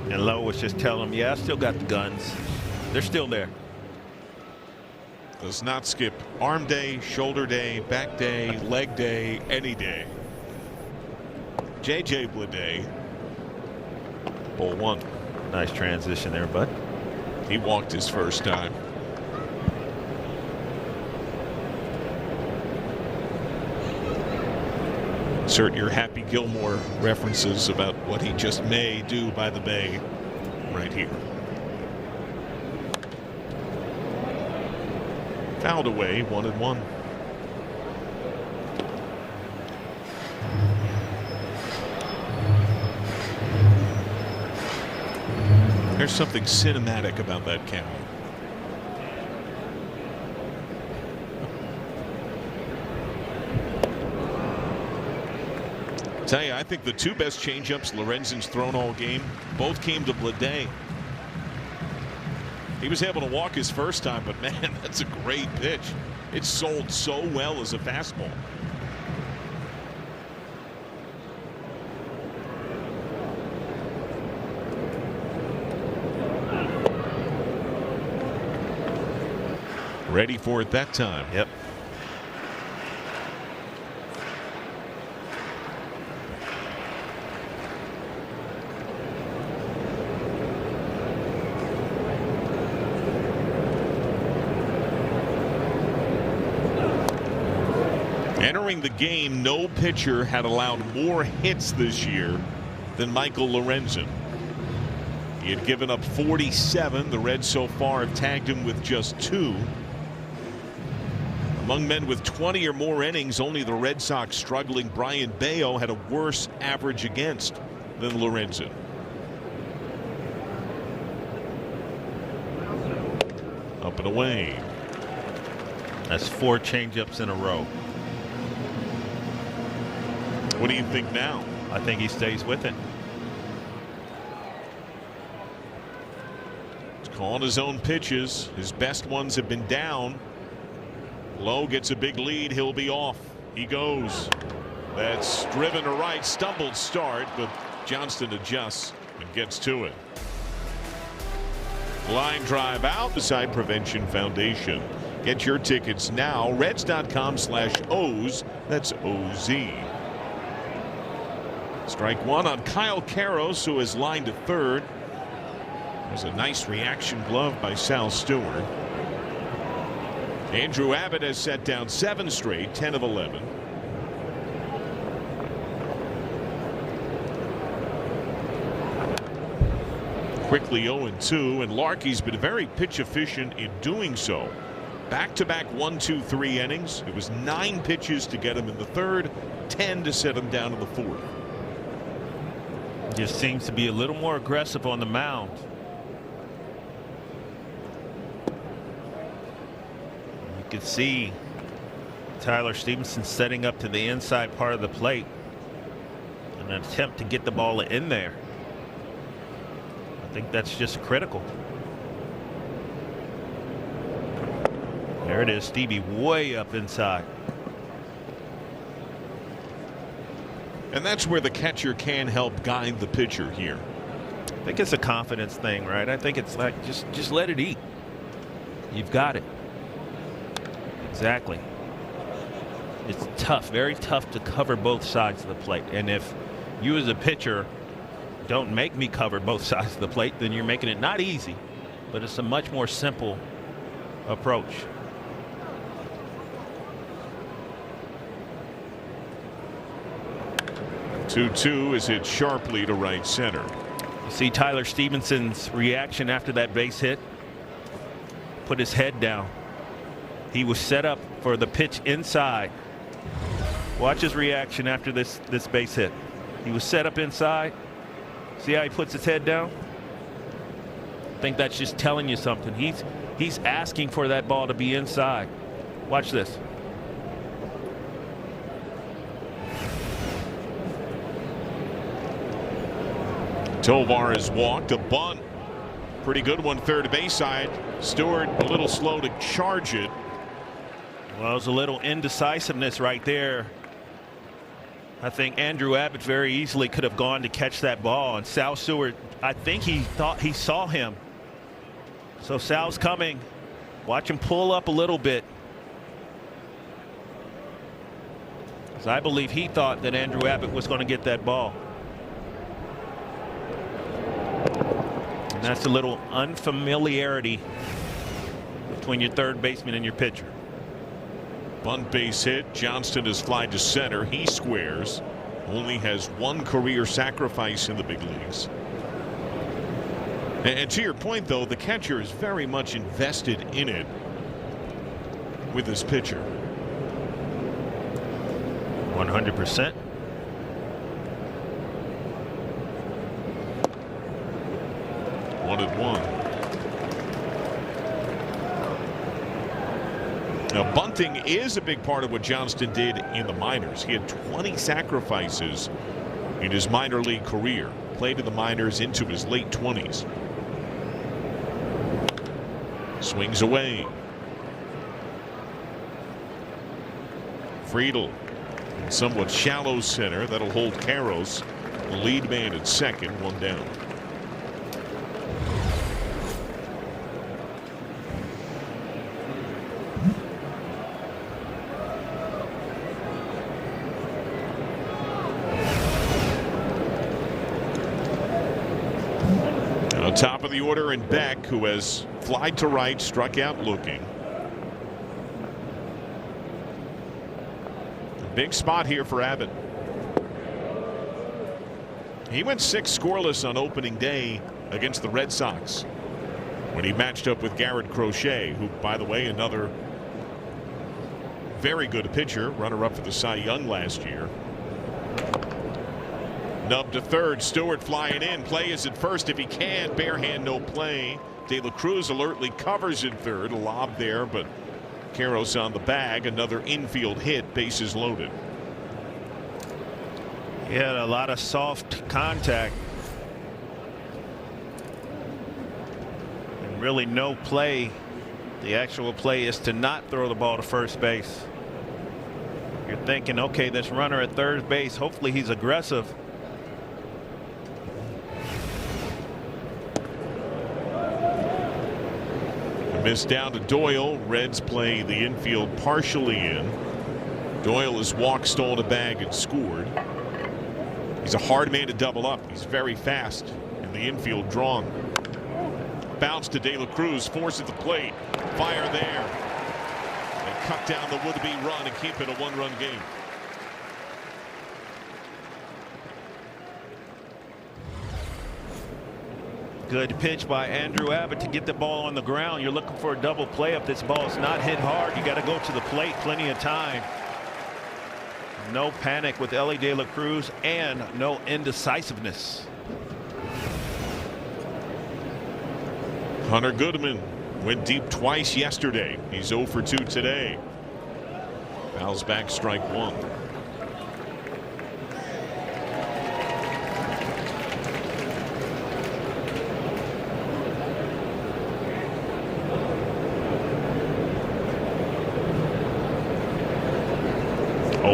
And Lowe was just telling him, yeah, I still got the guns. They're still there. Does not skip arm day, shoulder day, back day, leg day, any day. JJ Bleday. Ball 1. Nice transition there, bud. He walked his first time. Insert your Happy Gilmore references about what he just may do by the bay right here. Fouled away, 1-1. There's something cinematic about that count. Tell you, I think the two best changeups Lorenzen's thrown all game both came to Bleday. He was able to walk his first time, but man, that's a great pitch. It sold so well as a fastball. Ready for it that time. Yep. Entering the game, no pitcher had allowed more hits this year than Michael Lorenzen. He had given up 47. The Reds so far have tagged him with just 2. Among men with 20 or more innings, only the Red Sox struggling Brian Bayo had a worse average against than Lorenzen. Up and away. That's 4 changeups in a row. What do you think now? I think he stays with it. He's calling his own pitches. His best ones have been down. Lowe gets a big lead. He'll be off. He goes. That's driven to right. Stumbled start, but Johnston adjusts and gets to it. Line drive out. Beside Prevention Foundation. Get your tickets now. Reds.com/O's. That's OZ. Strike 1 on Kyle Karros, who has lined to third. There's a nice reaction glove by Sal Stewart. Andrew Abbott has set down 7 straight, 10 of 11. Quickly 0-2, and Larky's been very pitch efficient in doing so. Back-to-back 1-2-3 innings. It was 9 pitches to get him in the third, 10 to set him down in the fourth. Just seems to be a little more aggressive on the mound. You can see Tyler Stevenson setting up to the inside part of the plate in an attempt to get the ball in there. I think that's just critical. There it is, Stevie way up inside. And that's where the catcher can help guide the pitcher here. I think it's a confidence thing, right? I think it's like just let it eat. You've got it. Exactly. It's tough, very tough to cover both sides of the plate. And if you as a pitcher don't make me cover both sides of the plate, then you're making it not easy, but it's a much more simple approach. Two is hit sharply to right center. You see Tyler Stevenson's reaction after that base hit. Put his head down. He was set up for the pitch inside. Watch his reaction after this base hit. He was set up inside. See how he puts his head down? I think that's just telling you something. He's asking for that ball to be inside. Watch this. Tovar is walked. A bunt. Pretty good one third base side. Stewart a little slow to charge it. Well, it was a little indecisiveness right there. I think Andrew Abbott very easily could have gone to catch that ball, and Sal Stewart, I think he thought he saw him. So Sal's coming. Watch him pull up a little bit. So I believe he thought that Andrew Abbott was going to get that ball. And that's a little unfamiliarity between your third baseman and your pitcher. Bunt base hit. Johnston is fly to center. He squares. Only has one career sacrifice in the big leagues. And to your point, though, the catcher is very much invested in it with his pitcher. 100%. One and one. Now, bunting is a big part of what Johnston did in the minors. He had 20 sacrifices in his minor league career. Played in the minors into his late 20s. Swings away. Friedel in somewhat shallow center. That'll hold Karros, the lead man at second, one down. Top of the order, and Beck, who has flied to right, struck out looking. A big spot here for Abbott. He went 6 scoreless on opening day against the Red Sox when he matched up with Garrett Crochet, who, by the way, another very good pitcher, runner-up for the Cy Young last year. Nub to third. Stewart flying in. Play is at first if he can. Bare hand, no play. De La Cruz alertly covers in third. A lob there, but Karros on the bag. Another infield hit. Bases loaded. He had a lot of soft contact. And really no play. The actual play is to not throw the ball to first base. You're thinking, okay, this runner at third base, hopefully he's aggressive. Miss down to Doyle. Reds play the infield partially in. Doyle has walked, stolen a bag, and scored. He's a hard man to double up. He's very fast in the infield drawn. Bounce to De La Cruz. Force at the plate. Fire there. They cut down the would-be run and keep it a one-run game. Good pitch by Andrew Abbott to get the ball on the ground. You're looking for a double play. If this ball is not hit hard, you got to go to the plate. Plenty of time. No panic with Elly De La Cruz and no indecisiveness. Hunter Goodman went deep twice yesterday. He's 0 for 2 today. Fouls back, strike one.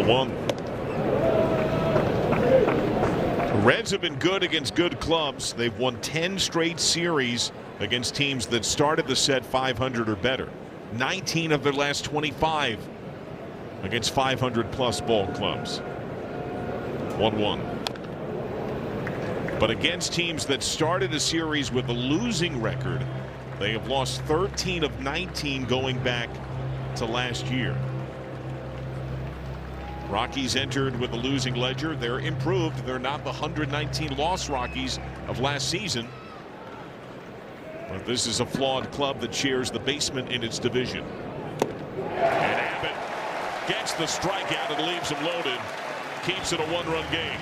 0-1. The Reds have been good against good clubs. They've won 10 straight series against teams that started the set 500 or better. 19 of their last 25 against 500+ ball clubs. 1-1. But against teams that started a series with a losing record, they have lost 13 of 19 going back to last year. Rockies entered with a losing ledger. They're improved. They're not the 119 loss Rockies of last season. But this is a flawed club that shares the basement in its division. And Abbott gets the strikeout and leaves him loaded. Keeps it a one-run game.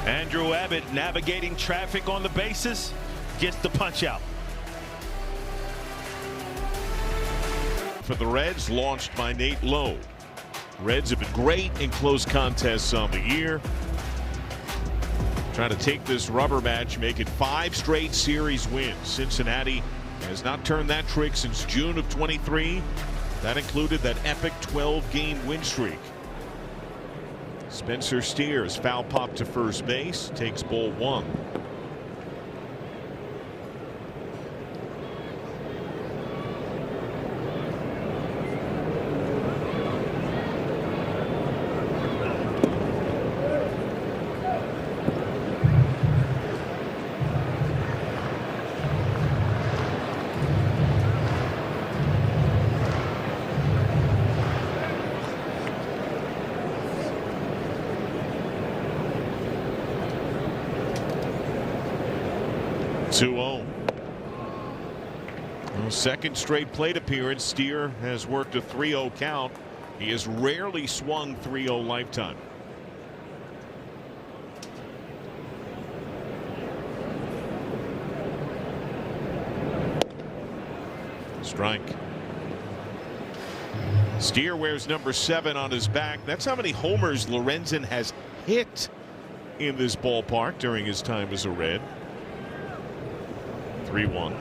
Andrew Abbott navigating traffic on the bases, gets the punch out. For the Reds, launched by Nate Lowe. Reds have been great in close contests on the year. Trying to take this rubber match, make it 5 straight series wins. Cincinnati has not turned that trick since June of 23. That included that epic 12-game win streak. Spencer Steers foul pop to first base, takes ball 1. Second straight plate appearance. Steer has worked a 3-0 count. He has rarely swung 3-0 lifetime. Strike. Steer wears number 7 on his back. That's how many homers Lorenzen has hit in this ballpark during his time as a Red. 3-1.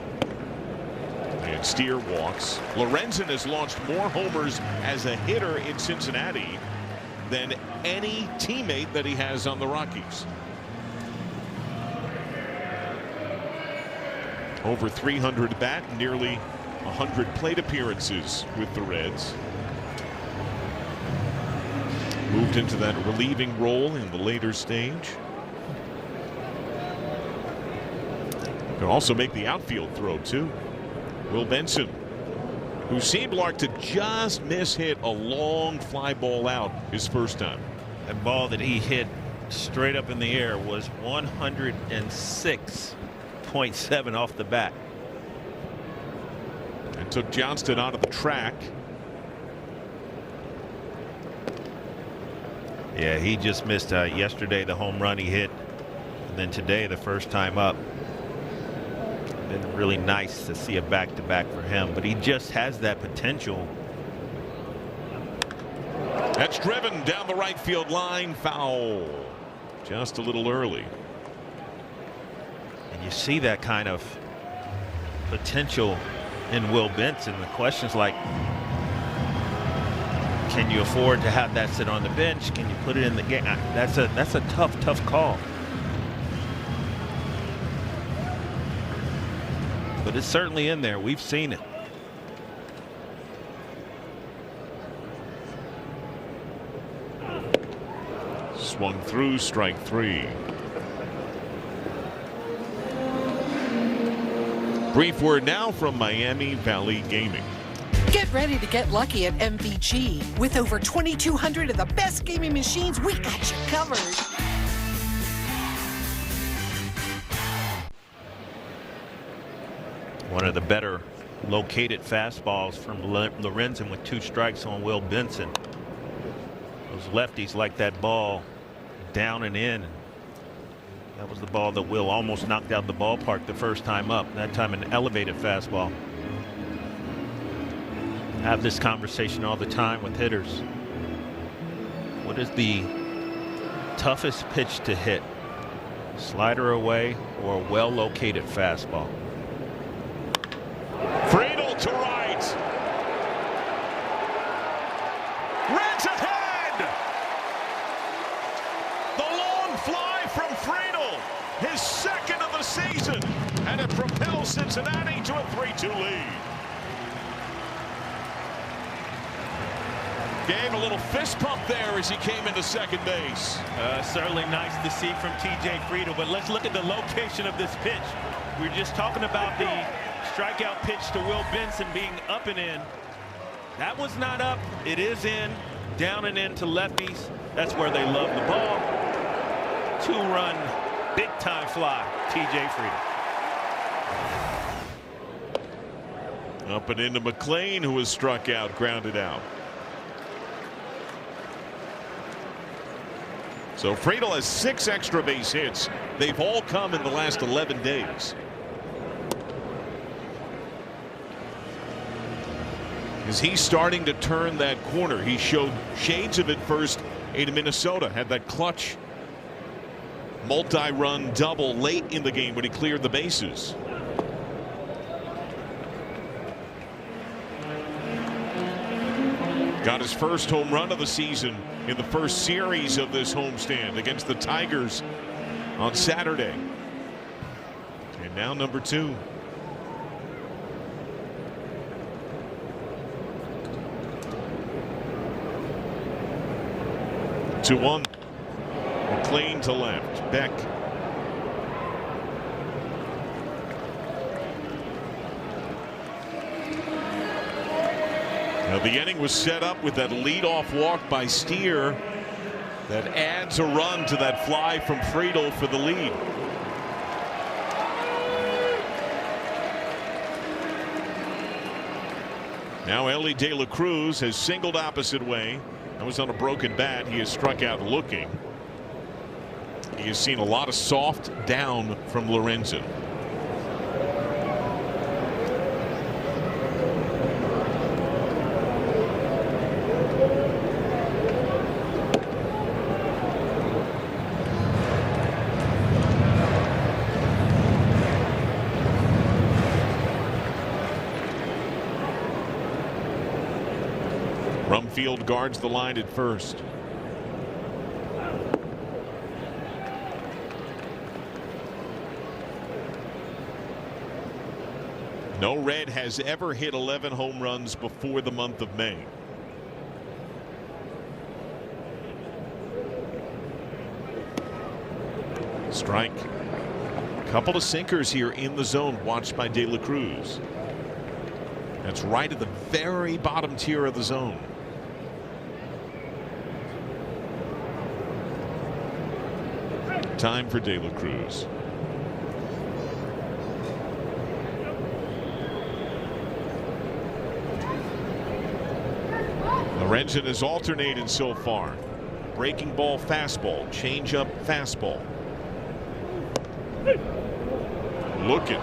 And Steer walks. Lorenzen has launched more homers as a hitter in Cincinnati than any teammate that he has on the Rockies. Over 300 bat, nearly 100 plate appearances with the Reds. Moved into that relieving role in the later stage. Can also make the outfield throw too. Will Benson, who seemed like to just miss-hit a long fly ball out his first time. That ball that he hit straight up in the air was 106.7 off the bat. And took Johnston out of the track. Yeah, he just missed yesterday the home run he hit, and then today the first time up. Been really nice to see a back-to-back for him, but he just has that potential. That's driven down the right field line, foul. Just a little early. And you see that kind of potential in Will Benson. The question's like, can you afford to have that sit on the bench? Can you put it in the game? That's a tough call. But it's certainly in there. We've seen it. Swung through, strike 3. Brief word now from Miami Valley Gaming. Get ready to get lucky at MVG. With over 2,200 of the best gaming machines, we got you covered. One of the better located fastballs from Lorenzen with 2 strikes on Will Benson. Those lefties like that ball down and in. That was the ball that Will almost knocked out the ballpark the first time up. That time an elevated fastball. I have this conversation all the time with hitters. What is the toughest pitch to hit? Slider away or a well-located fastball? Friedel to right. It's ahead! The long fly from Friedel, his second of the season, and it propels Cincinnati to a 3-2 lead. Gave a little fist pump there as he came into second base. Certainly nice to see from T.J. Friedel, but let's look at the location of this pitch. We were just talking about the strikeout pitch to Will Benson being up and in. That was not up. It is in, down and in to lefties. That's where they love the ball. 2-run, big-time fly, T.J. Friedel. Up and into McLean, who was struck out, grounded out. So Friedel has 6 extra base hits. They've all come in the last 11 days. Is he starting to turn that corner? He showed shades of it first in Minnesota. Had that clutch multi-run double late in the game when he cleared the bases. Got his first home run of the season in the first series of this homestand against the Tigers on Saturday. And now number 2. Two one. McLean to left. Beck. Now the inning was set up with that leadoff walk by Steer that adds a run to that fly from Friedel for the lead. Now Ellie De La Cruz has singled opposite way. That was on a broken bat. He has struck out looking. He has seen a lot of soft down from Lorenzen. Rumfield guards the line at first. No Red has ever hit 11 home runs before the month of May. Strike. Couple of sinkers here in the zone watched by De La Cruz. That's right at the very bottom tier of the zone. Time for De La Cruz. Lorenzen has alternated so far. Breaking ball fastball, change up fastball. Looking.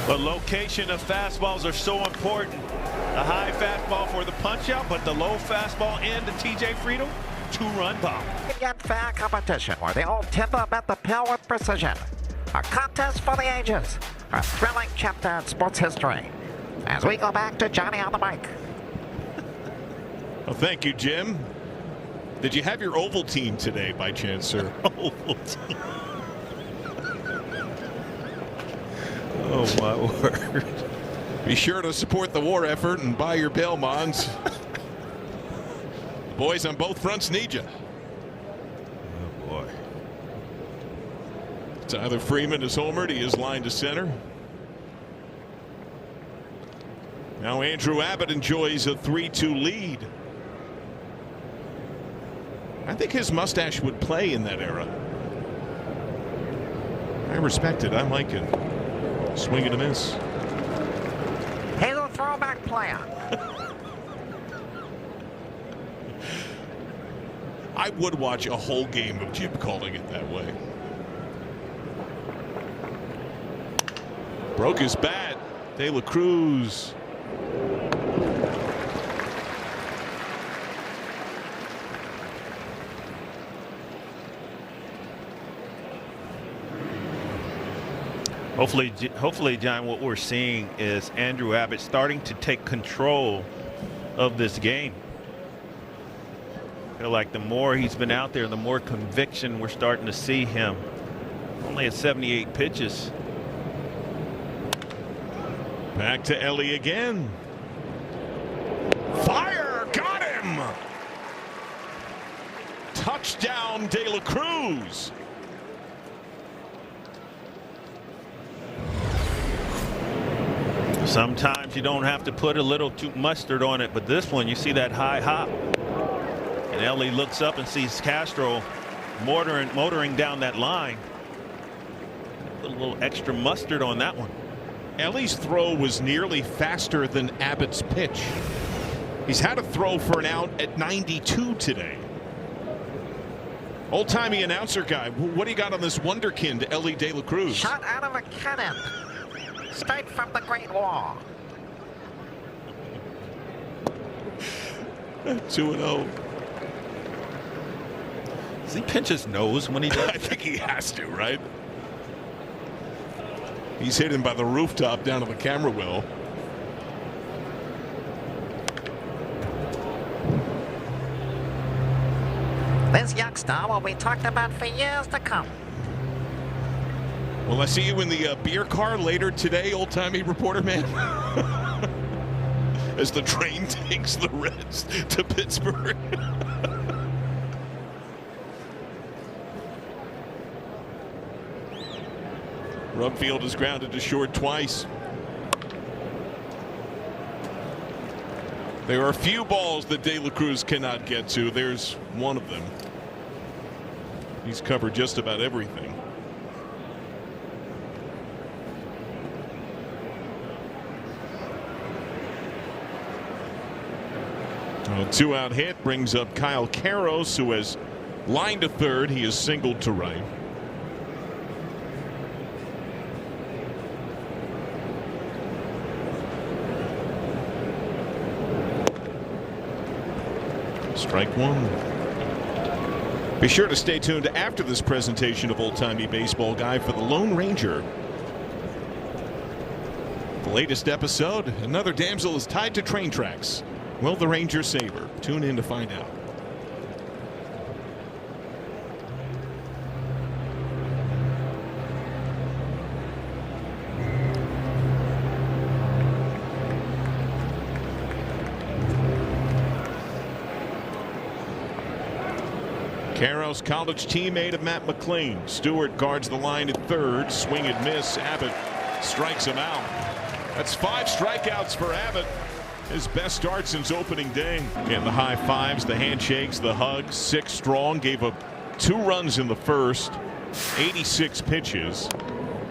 The location of fastballs are so important. The high fastball for the punch out, but the low fastball into T.J. Friedel, 2-run bomb. Get fair competition where they all timber at the pill with precision. A contest for the ages. A thrilling chapter in sports history. As we go back to Johnny on the mic. Well, thank you, Jim. Did you have your Ovaltine today by chance, sir? Ovaltine. Oh, my word. Be sure to support the war effort and buy your bail bonds. The boys on both fronts need you. Oh, boy. Tyler Freeman is homered. He is lined to center. Now Andrew Abbott enjoys a 3-2 lead. I think his mustache would play in that era. I respect it. I like it. Swing and a miss. He's a throwback player. I would watch a whole game of Jim calling it that way. Broke his bat. De La Cruz. Hopefully, John, what we're seeing is Andrew Abbott starting to take control of this game. I feel like the more he's been out there, the more conviction we're starting to see him. Only at 78 pitches. Back to Ellie again. Fire! Got him! Touchdown, De La Cruz. Sometimes you don't have to put a little too mustard on it, but this one, you see that high hop. And Ellie looks up and sees Castro motoring down that line. Put a little extra mustard on that one. Ellie's throw was nearly faster than Abbott's pitch. He's had a throw for an out at 92 today. Old-timey announcer guy, what do you got on this wonderkind, Ellie De La Cruz? Shot out of a cannon. Straight from the Great Wall. 2-0. Does he pinch his nose when he does? I think he has to, right? He's hidden by the rooftop down to the camera well. This youngster will be talked about for years to come. Will I see you in the beer car later today, old-timey reporter man? As the train takes the Reds to Pittsburgh. Rumfield is grounded to short twice. There are a few balls that De La Cruz cannot get to. There's one of them. He's covered just about everything. A two-out hit brings up Kyle Karros, who has lined to third. He is singled to right. Strike one. Be sure to stay tuned after this presentation of Old Timey Baseball Guy for the Lone Ranger. The latest episode, another damsel is tied to train tracks. Will the Ranger save her? Tune in to find out. Karros, college teammate of Matt McLean. Stewart guards the line at third. Swing and miss. Abbott strikes him out. That's 5 strikeouts for Abbott. His best start since opening day. And the high fives, the handshakes, the hugs. 6 strong. Gave up 2 runs in the first. 86 pitches.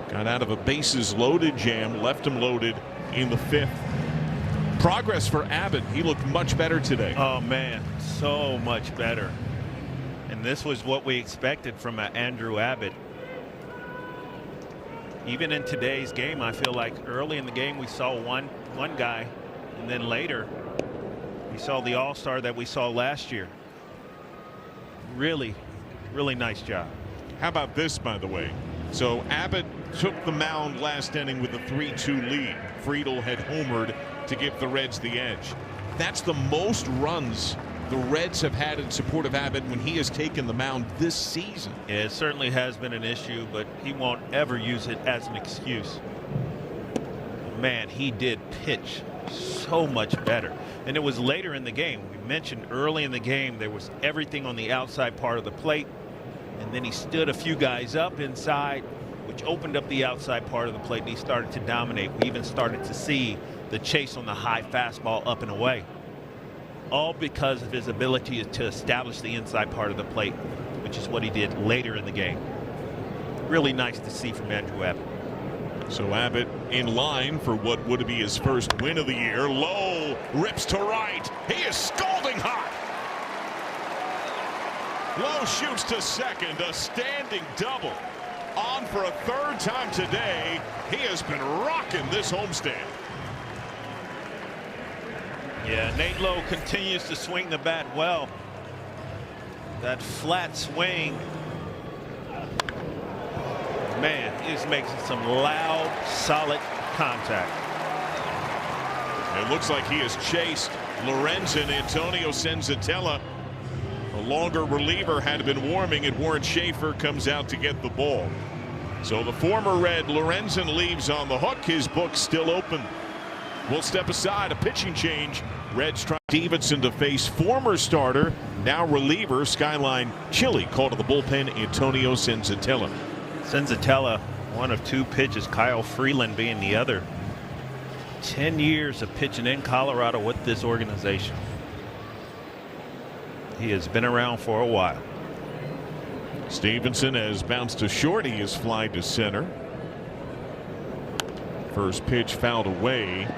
Got out of a bases loaded jam. Left him loaded in the 5th. Progress for Abbott. He looked much better today. Oh man, so much better. And this was what we expected from Andrew Abbott. Even in today's game, I feel like early in the game we saw one guy, and then later we saw the all-star that we saw last year. Really, really nice job. How about this, by the way? So Abbott took the mound last inning with a 3-2 lead. Friedel had homered to give the Reds the edge. That's the most runs the Reds have had in support of Abbott when he has taken the mound this season. Yeah, it certainly has been an issue, but he won't ever use it as an excuse. Man, he did pitch so much better. And it was later in the game. We mentioned early in the game there was everything on the outside part of the plate, and then he stood a few guys up inside, which opened up the outside part of the plate, and he started to dominate. We even started to see the chase on the high fastball up and away. All because of his ability to establish the inside part of the plate, which is what he did later in the game. Really nice to see from Andrew Abbott. So Abbott in line for what would be his first win of the year. Low, rips to right. He is scalding hot. Low shoots to second, a standing double. On for a 3rd time today. He has been rocking this homestand. Yeah, Nate Lowe continues to swing the bat well. That flat swing. Man, he's making some loud, solid contact. It looks like he has chased Lorenzen. Antonio Senzatella, a longer reliever, had been warming, and Warren Schaefer comes out to get the ball. So the former Red Lorenzen leaves on the hook. His book's still open. We'll step aside. A pitching change. Reds try Stevenson to face former starter, now reliever Skyline Chili, called to the bullpen Antonio Senzatella. Senzatella, one of two pitches, Kyle Freeland being the other. 10 years of pitching in Colorado with this organization. He has been around for a while. Stevenson has bounced to short. He has flied to center. First pitch fouled away.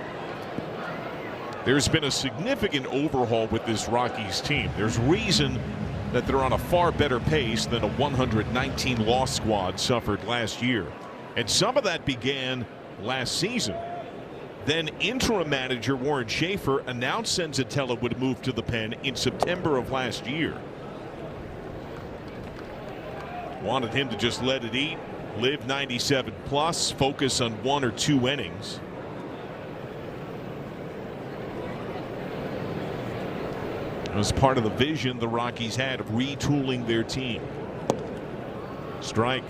There's been a significant overhaul with this Rockies team. There's reason that they're on a far better pace than a 119 loss squad suffered last year. And some of that began last season. Then interim manager Warren Schaefer announced Senzatella would move to the pen in September of last year. Wanted him to just let it eat, live 97 plus, focus on 1 or 2 innings. It was part of the vision the Rockies had of retooling their team. Strike.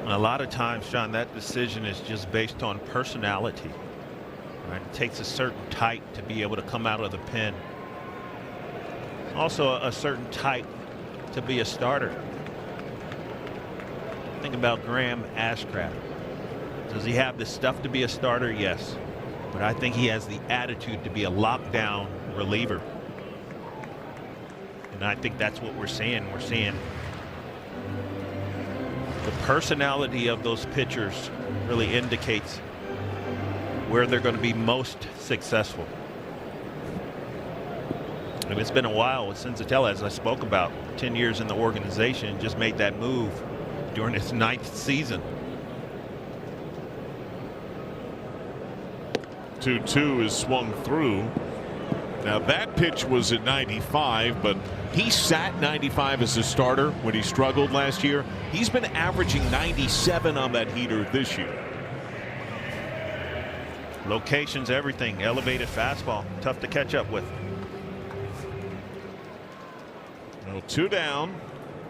A lot of times, John, that decision is just based on personality. Right? It takes a certain type to be able to come out of the pen. Also a certain type to be a starter. Think about Graham Ashcraft. Does he have the stuff to be a starter? Yes. But I think he has the attitude to be a lockdown reliever. And I think that's what we're seeing. We're seeing the personality of those pitchers really indicates where they're going to be most successful. And it's been a while with Senzatella, as I spoke about, 10 years in the organization, just made that move during his 9th season. 2-2 is swung through. Now that pitch was at 95, but he sat 95 as a starter when he struggled last year. He's been averaging 97 on that heater this year. Location's everything. Elevated fastball, tough to catch up with. Well, 2 down,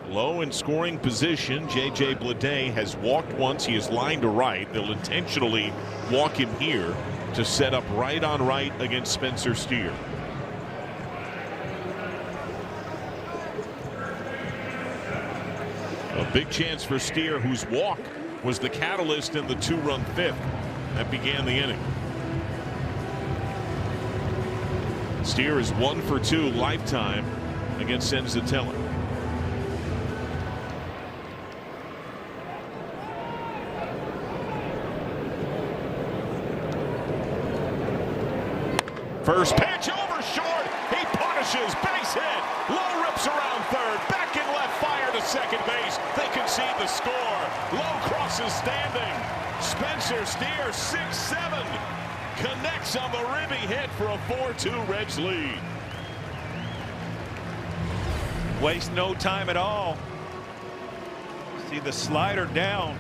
low in scoring position. J.J. Bleday has walked once. He is lined to right. They'll intentionally walk him here to set up right on right against Spencer Steer. A big chance for Steer, whose walk was the catalyst in the 2-run 5th that began the inning. Steer is 1 for 2 lifetime against Senzatella. First pitch over short. He punishes, base hit. Low rips around third. Back in left, fire to second base. They concede the score. Low crosses standing. Spencer Steer, 6-7. Connects on the ribby hit for a 4-2 Reds lead. Waste no time at all. See the slider down.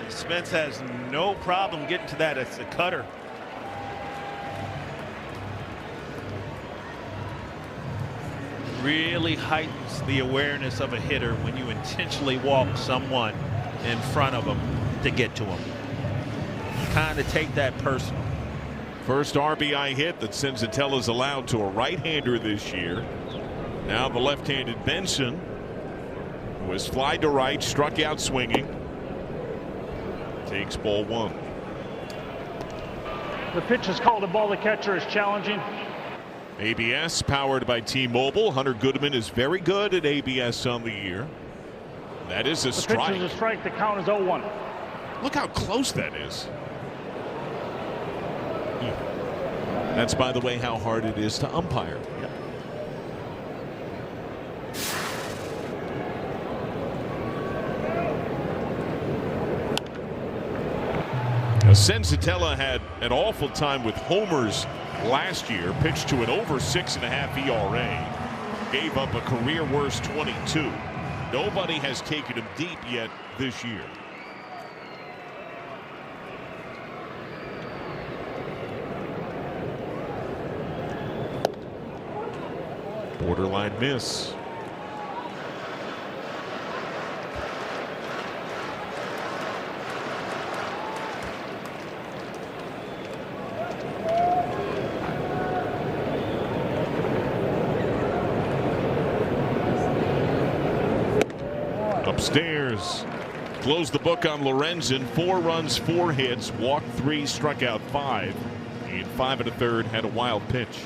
Spence has no problem getting to that. It's a cutter. Really heightens the awareness of a hitter when you intentionally walk someone in front of them to get to him. You kind of take that personal. First RBI hit that Senzatella's allowed to a right-hander this year. Now the left-handed Benson, who has flied to right, struck out swinging, takes ball 1. The pitch is called a ball. The catcher is challenging. ABS powered by T-Mobile. Hunter Goodman is very good at ABS on the year. That is a strike. The pitch is a strike. The count is 0-1. Look how close that is. That's, by the way, how hard it is to umpire. Yep. Senzatella had an awful time with homers last year. Pitched to an over 6.5 ERA. Gave up a career worst 22. Nobody has taken him deep yet this year. Borderline miss. Upstairs. Closed the book on Lorenzen. 4 runs, 4 hits, walked 3, struck out 5. In 5 1/3, had a wild pitch.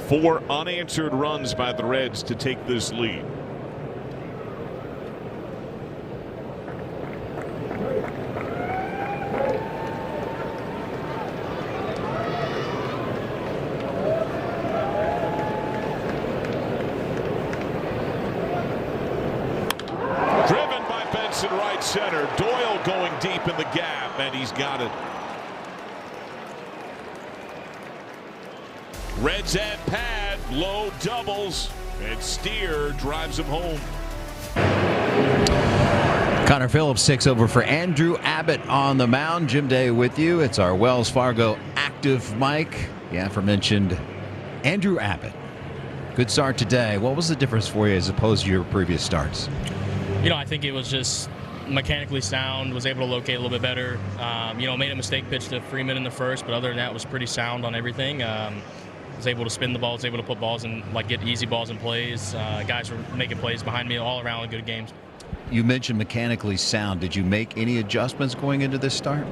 Four unanswered runs by the Reds to take this lead. Driven by Benson, right center. Doyle going deep in the gap, and he's got it. Reds add pad, low doubles, and Steer drives him home. Connor Phillips takes over for Andrew Abbott on the mound. Jim Day with you. It's our Wells Fargo active mic. The aforementioned Andrew Abbott. Good start today. What was the difference for you as opposed to your previous starts? You know, I think it was just mechanically sound, was able to locate a little bit better. Made a mistake pitch to Freeman in the first, but other than that, was pretty sound on everything. Was able to spin the ball, was able to put balls in, get easy balls in plays. Guys were making plays behind me all around in good games. You mentioned mechanically sound. Did you make any adjustments going into this start?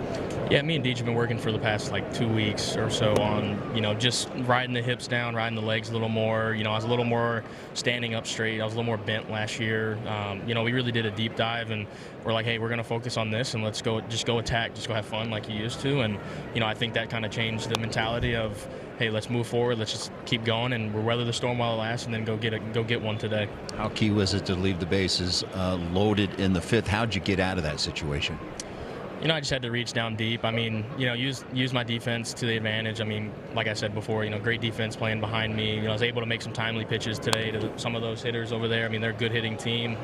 Yeah, me and Deej have been working for the past 2 weeks or so on, just riding the hips down, riding the legs a little more. I was a little more standing up straight. I was a little more bent last year. We really did a deep dive, and we're like, hey, we're going to focus on this, and let's go attack, just go have fun like you used to. And, I think that kind of changed the mentality of, hey, let's move forward. Let's just keep going, and we'll weather the storm while it lasts, and then go get one today. How key was it to leave the bases loaded in the 5th? How'd you get out of that situation? I just had to reach down deep. Use my defense to the advantage. Like I said before, great defense playing behind me. I was able to make some timely pitches today to some of those hitters over there. They're a good hitting team.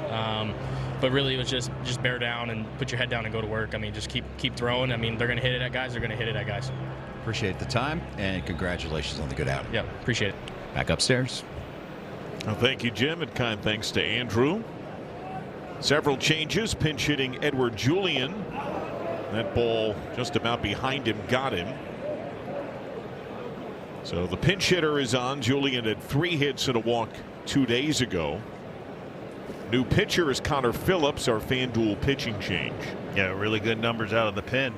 But really, it was just bear down and put your head down and go to work. Just keep throwing. They're going to hit it at guys. They're going to hit it at guys. Appreciate the time, and congratulations on the good outing. Yeah, appreciate it. Back upstairs. Well, thank you, Jim, and kind thanks to Andrew. Several changes. Pinch hitting Edward Julian. That ball just about behind him got him. So the pinch hitter is on. Julian had 3 hits and a walk 2 days ago. New pitcher is Connor Phillips, our FanDuel pitching change. Yeah, really good numbers out of the pen.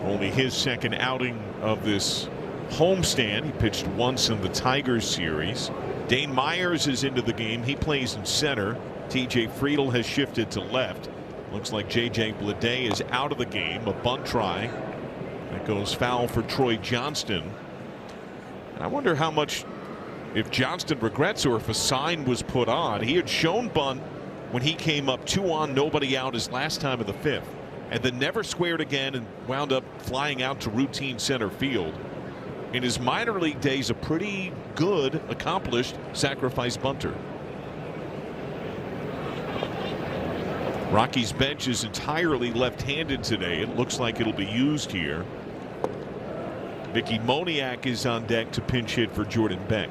Only his second outing of this homestand. He pitched once in the Tigers series. Dane Myers is into the game. He plays in center. TJ Friedel has shifted to left. Looks like JJ Bleday is out of the game. A bunt try that goes foul for Troy Johnston. And I wonder how much, if Johnston regrets or if a sign was put on. He had shown bunt when he came up 2 on, nobody out his last time of the 5th, and then never squared again and wound up flying out to routine center field. In his minor league days, a pretty good, accomplished sacrifice bunter. Rockies bench is entirely left-handed today. It looks like it'll be used here. Mickey Moniak is on deck to pinch hit for Jordan Beck.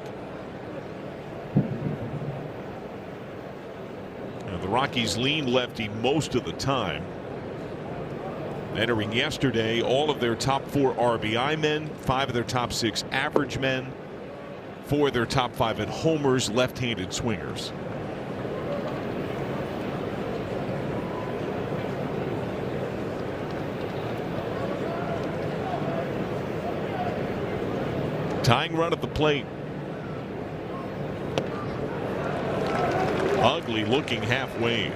Now, the Rockies lean lefty most of the time. Entering yesterday, all of their top 4 RBI men, 5 of their top 6 average men, 4 of their top 5 at homers, left-handed swingers. Tying run at the plate. Ugly looking half wave.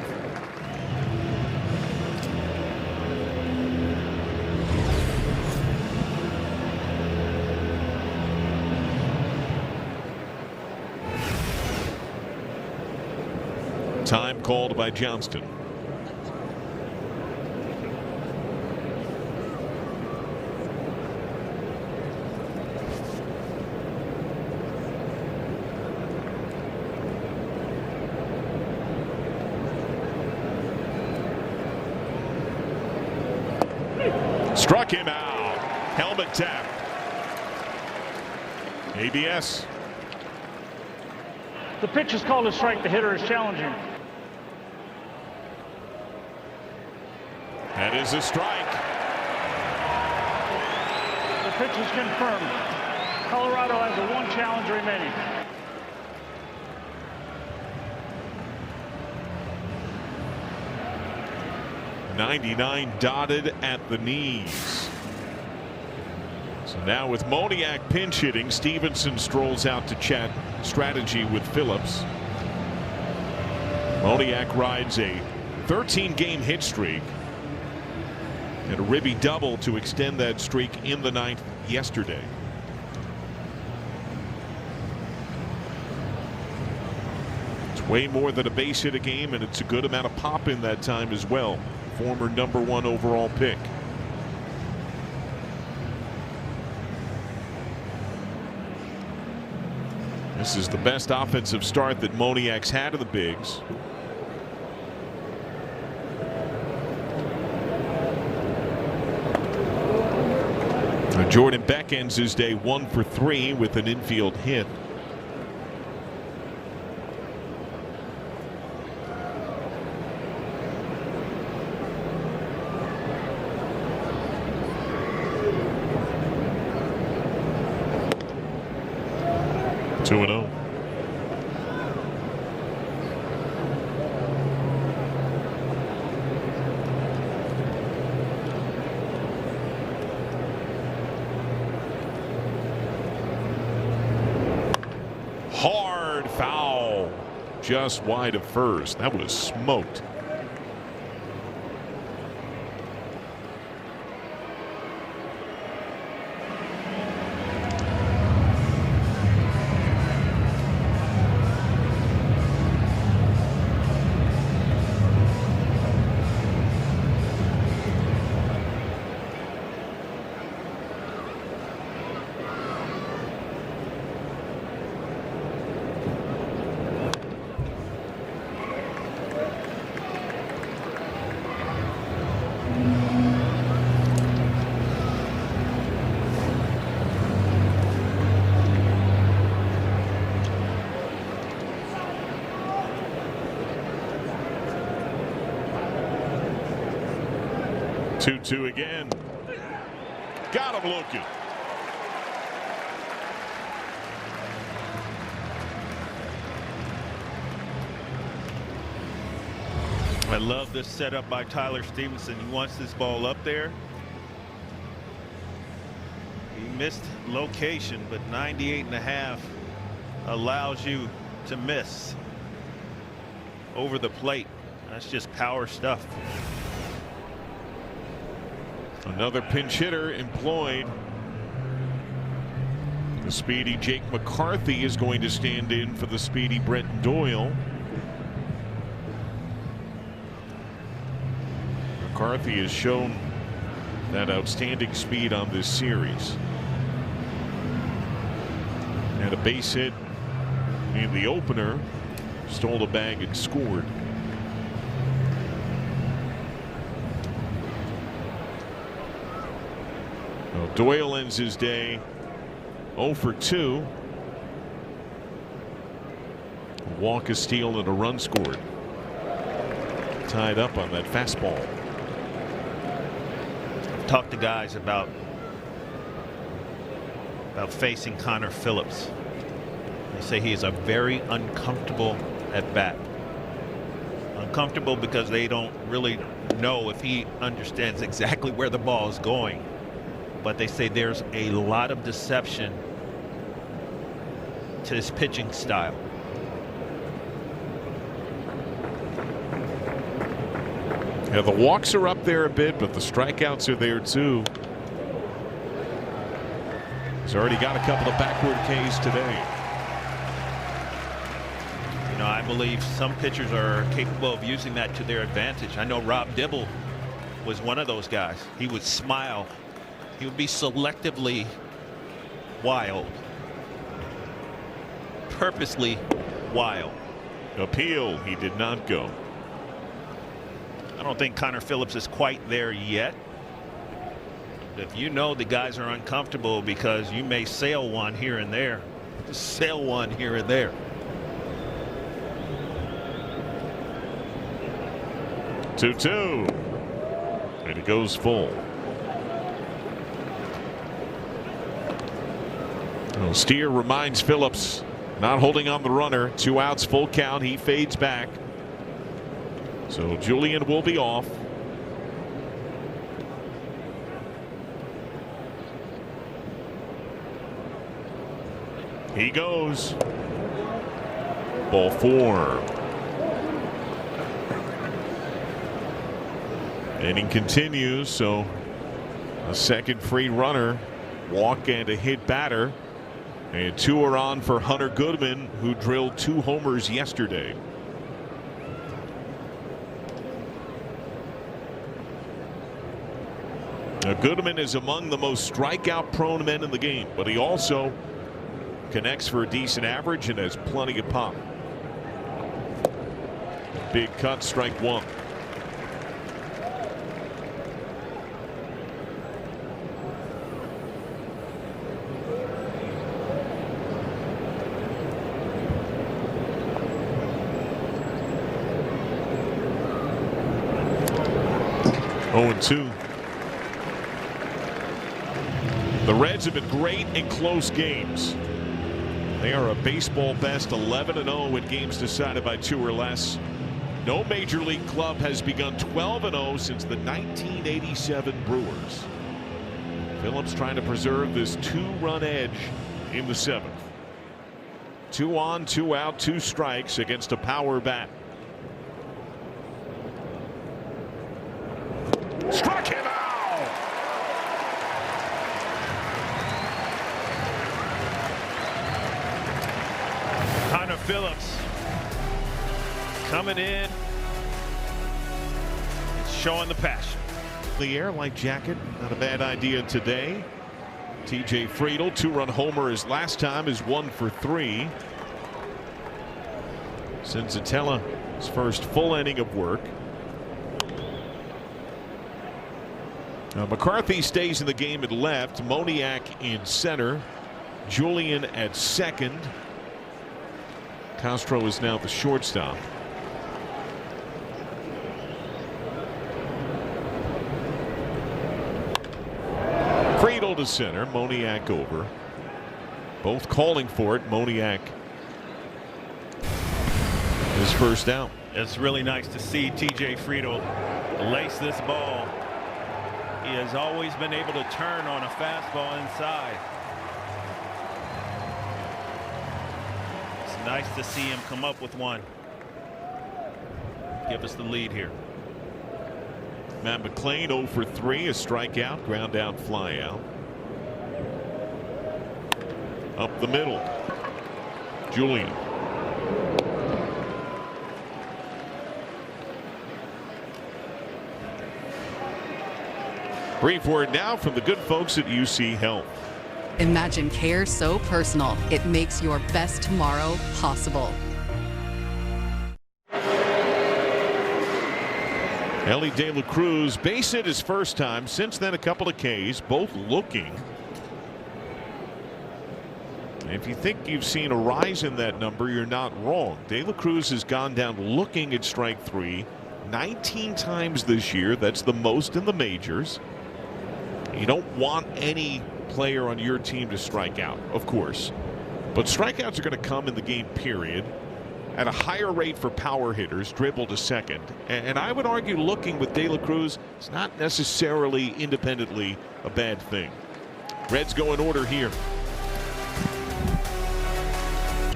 Time called by Johnston. Struck him out. Helmet tap. ABS. The pitch is called a strike. The hitter is challenging. That is a strike. The pitch is confirmed. Colorado has a 1 challenge remaining. .99 dotted at the knees. So now with Moniak pinch hitting, Stevenson strolls out to chat strategy with Phillips. Moniak rides a 13-game hit streak and a Ribby double to extend that streak in the 9th yesterday. It's way more than a base hit a game, and it's a good amount of pop in that time as well. Former #1 overall pick. This is the best offensive start that Moniak's had of the bigs. Jordan Beck ends his day 1 for 3 with an infield hit. Two and 0. Hard foul, just wide of first. That was smoked. Two again. Got him looking. I love this setup by Tyler Stevenson. He wants this ball up there. He missed location, but 98.5 allows you to miss over the plate. That's just power stuff. Another pinch hitter employed. The speedy Jake McCarthy is going to stand in for the speedy Brent Doyle. McCarthy has shown that outstanding speed on this series. Had a base hit in the opener, stole a bag and scored. Well, Doyle ends his day 0 for 2. A walk, a steal, and a run scored. Tied up on that fastball. I've talked to guys about facing Connor Phillips. They say he is a very uncomfortable at bat. Uncomfortable because they don't really know if he understands exactly where the ball is going. But they say there's a lot of deception to his pitching style. Yeah, the walks are up there a bit, but the strikeouts are there too. He's already got a couple of backward Ks today. You know, I believe some pitchers are capable of using that to their advantage. I know Rob Dibble was one of those guys. He would smile. He would be selectively wild. Purposely wild. Appeal, he did not go. I don't think Connor Phillips is quite there yet. If you know the guys are uncomfortable because you may sail one here and there, just sail one here and there. 2-2. And it goes full. Well, Steer reminds Phillips not holding on the runner. 2 outs, full count. He fades back. So Julian will be off. He goes. Ball 4. Inning continues, so a second free runner, walk and a hit batter, and 2 are on for Hunter Goodman, who drilled 2 homers yesterday. Now, Goodman is among the most strikeout prone men in the game, but he also connects for a decent average and has plenty of pop. Big cut, strike 1. Oh, 2. The Reds have been great in close games. They are a baseball best 11-0 in games decided by 2 or less. No major league club has begun 12-0 since the 1987 Brewers. Phillips trying to preserve this 2-run edge in the 7th. 2 on, 2 out, 2 strikes against a power bat. Struck him out. Hunter Phillips coming in, showing the passion. The air like jacket, not a bad idea today. TJ Friedl, 2-run homer his last time, is 1 for 3. Cincinnati, his first full inning of work. McCarthy stays in the game at left. Moniak in center. Julian at second. Castro is now the shortstop. Friedl to center. Moniak over. Both calling for it. Moniak his first out. It's really nice to see TJ Friedl lace this ball. He has always been able to turn on a fastball inside. It's nice to see him come up with one. Give us the lead here. Matt McLean 0 for 3, a strikeout, ground out, fly out. Up the middle. Julian. Brief word now from the good folks at UC Health. Imagine care so personal, it makes your best tomorrow possible. Ellie De La Cruz base hit his first time. Since then, a couple of Ks, both looking. If you think you've seen a rise in that number, you're not wrong. De La Cruz has gone down looking at strike 3 19 times this year. That's the most in the majors. You don't want any player on your team to strike out, of course, but strikeouts are going to come in the game period at a higher rate for power hitters, dribble to second, and I would argue looking with De La Cruz is not necessarily independently a bad thing. Reds go in order here.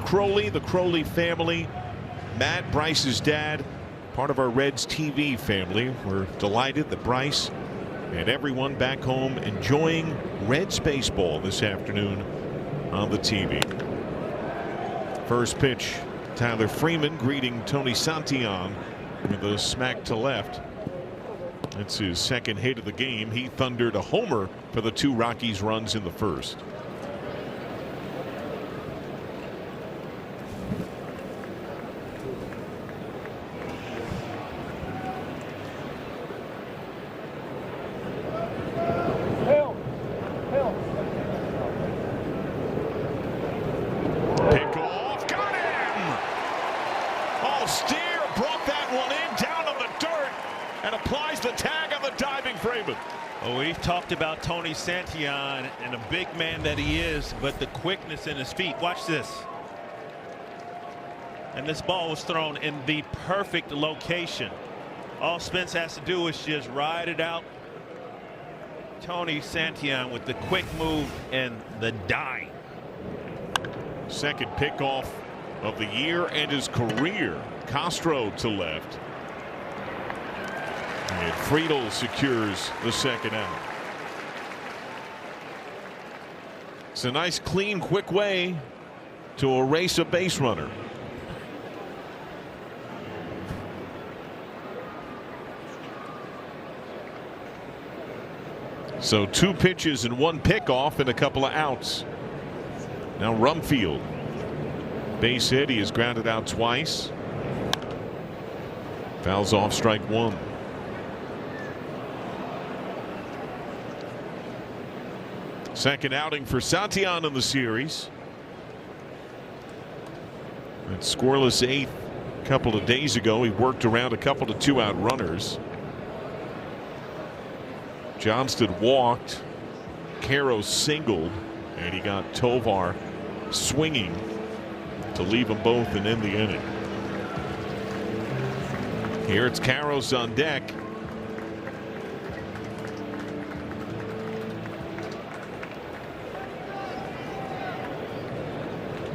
Crowley, the Crowley family, Matt, Bryce's dad, part of our Reds TV family. We're delighted that Bryce and everyone back home enjoying Reds baseball this afternoon on the TV. First pitch, Tyler Freeman greeting Tony Santillan with a smack to left. That's his second hit of the game. He thundered a homer for the 2 Rockies runs in the first. Freeman. Oh, we've talked about Tony Santillan and a big man that he is, but the quickness in his feet. Watch this. And this ball was thrown in the perfect location. All Spence has to do is just ride it out. Tony Santillan with the quick move and the dime. Second pickoff of the year and his career. Castro to left. And Friedel secures the second out. It's a nice, clean, quick way to erase a base runner. So 2 pitches and 1 pickoff and a couple of outs. Now Rumfield. Base hit. He has grounded out twice. Fouls off strike 1. Second outing for Santillan in the series. That scoreless 8th a couple of days ago. He worked around a couple of 2-out runners. Johnston walked. Caro singled, and he got Tovar swinging to leave them both and end the inning. Here it's Caro's on deck.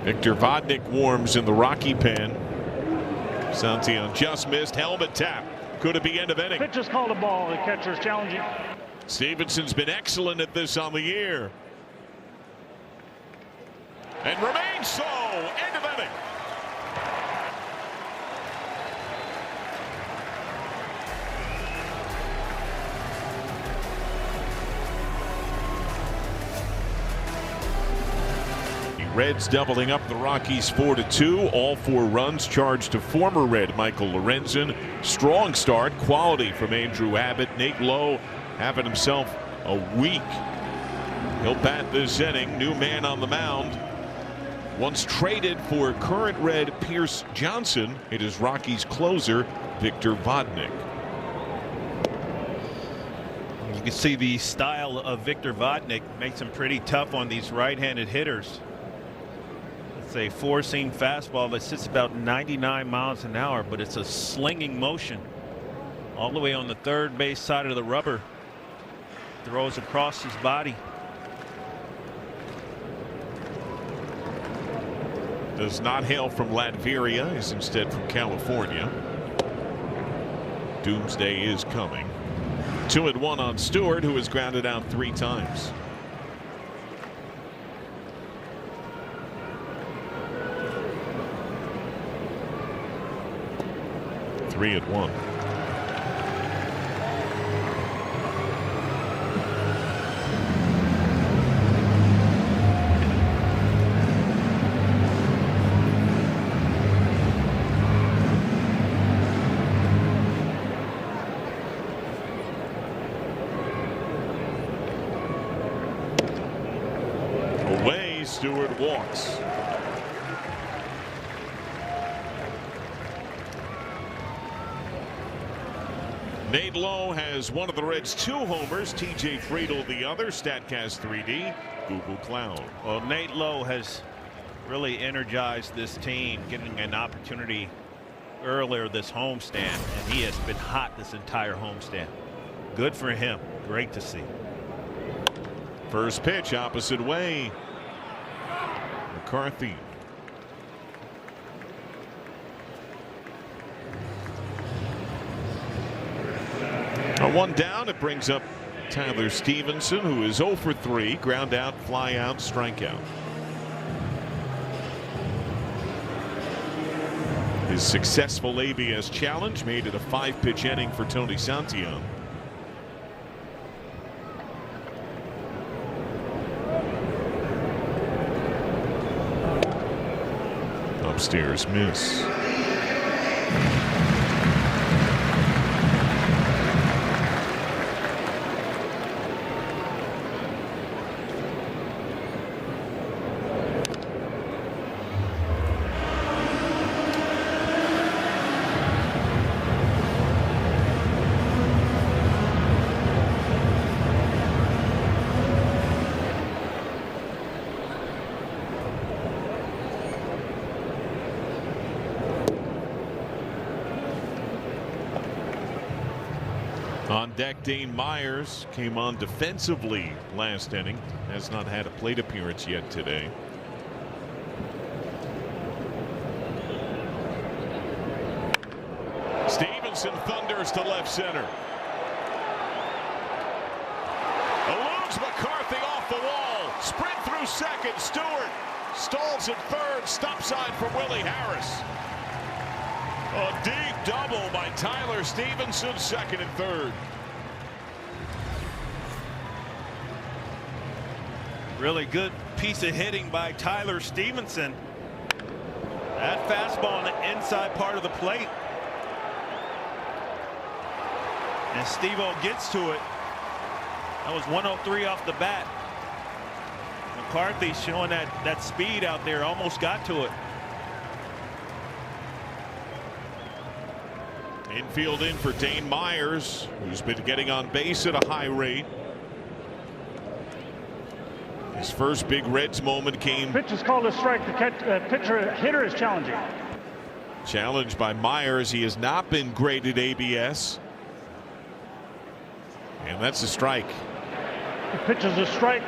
Victor Vodnik warms in the Rocky pen. Santillan just missed. Helmet tap. Could it be end of inning? Pitch is called a ball. The catcher's challenging. Stevenson's been excellent at this on the year. And remains so. End of inning. Reds doubling up the Rockies 4-2. All 4 runs charged to former Red Michael Lorenzen. Strong start, quality from Andrew Abbott. Nate Lowe having himself a week. He'll bat this inning. New man on the mound. Once traded for current Red Pierce Johnson, it is Rockies closer Victor Vodnik. You can see the style of Victor Vodnik makes him pretty tough on these right-handed hitters. It's a 4-seam fastball that sits about 99 miles an hour, but it's a slinging motion all the way on the third base side of the rubber. Throws across his body. Does not hail from Latveria, is instead from California. Doomsday is coming. 2-1 on Stewart, who has grounded out 3 times. Three at 1. Away, Stewart walks. Nate Lowe has one of the Reds' 2 homers. TJ Friedel the other. Statcast 3D. Google Cloud. Well, Nate Lowe has really energized this team, getting an opportunity earlier this homestand, and he has been hot this entire homestand. Good for him. Great to see. First pitch opposite way. McCarthy. One down. It brings up Tyler Stevenson, who is 0 for 3. Ground out, fly out, strikeout. His successful ABS challenge made it a 5-pitch inning for Tony Santillan. Upstairs miss. On deck, Dane Myers came on defensively last inning. Has not had a plate appearance yet today. Stevenson thunders to left center. Eludes McCarthy off the wall. Sprint through second. Stewart stalls at third. Stop sign from Willie Harris. A deep double by Tyler Stevenson, second and third. Really good piece of hitting by Tyler Stevenson. That fastball on the inside part of the plate. And Steve-O gets to it. That was 103 off the bat. McCarthy showing that speed out there, almost got to it. Infield in for Dane Myers, who's been getting on base at a high rate. His first big Reds moment came. Pitch is called a strike. The hitter is challenging. Challenged by Myers. He has not been great at ABS. And that's a strike. The pitch is a strike.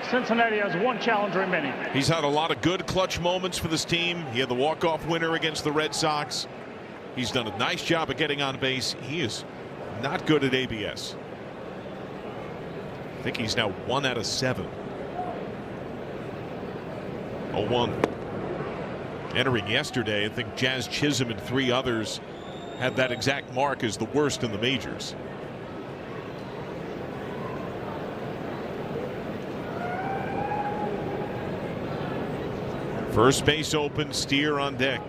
Cincinnati has one challenge remaining. He's had a lot of good clutch moments for this team. He had the walk-off winner against the Red Sox. He's done a nice job of getting on base. He is not good at ABS. I think he's now 1 out of 7. 0-1. Entering yesterday, I think Jazz Chisholm and 3 others had that exact mark as the worst in the majors. First base open, Steer on deck.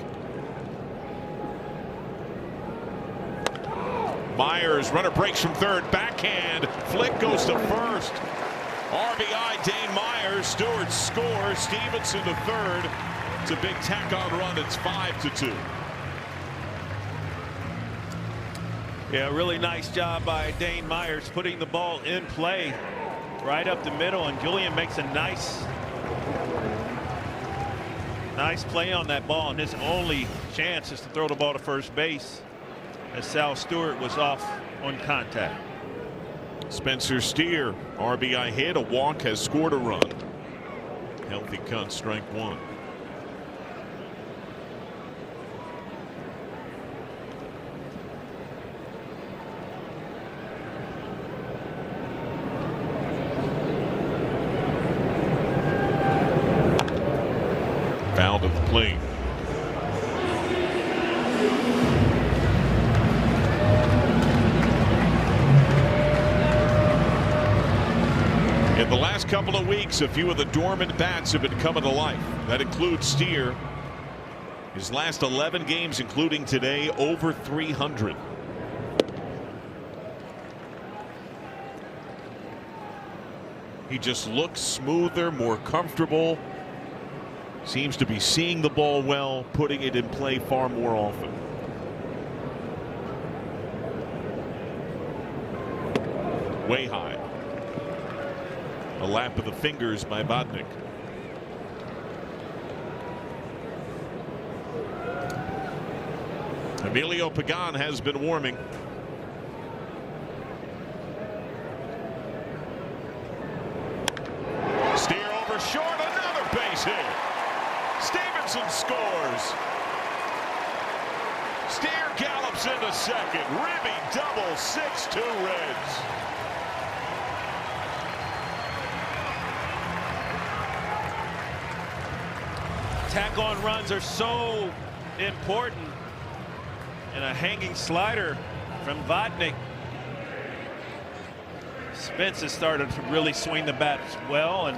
Myers, runner breaks from third, backhand, flick goes to first. RBI, Dane Myers. Stewart scores. Stevenson to third. It's a big tack-on run. It's 5-2. Yeah, really nice job by Dane Myers putting the ball in play right up the middle, and Julian makes a nice play on that ball, and his only chance is to throw the ball to first base as Sal Stewart was off on contact. Spencer Steer, RBI hit, a walk, has scored a run. Healthy cut, strike one. Foul to the plate. In the last couple of weeks, a few of the dormant bats have been coming to life. That includes Steer. His last 11 games, including today, over 300. He just looks smoother, more comfortable. Seems to be seeing the ball well, putting it in play far more often. Way high. A lap of the fingers by Vodnik. Emilio Pagan has been warming. Steer over short, another base hit. Stevenson scores. Steer gallops into second. Ribby double, 6-2 Reds. Tack-on runs are so important, and a hanging slider from Vodnik. Spence has started to really swing the bat well, and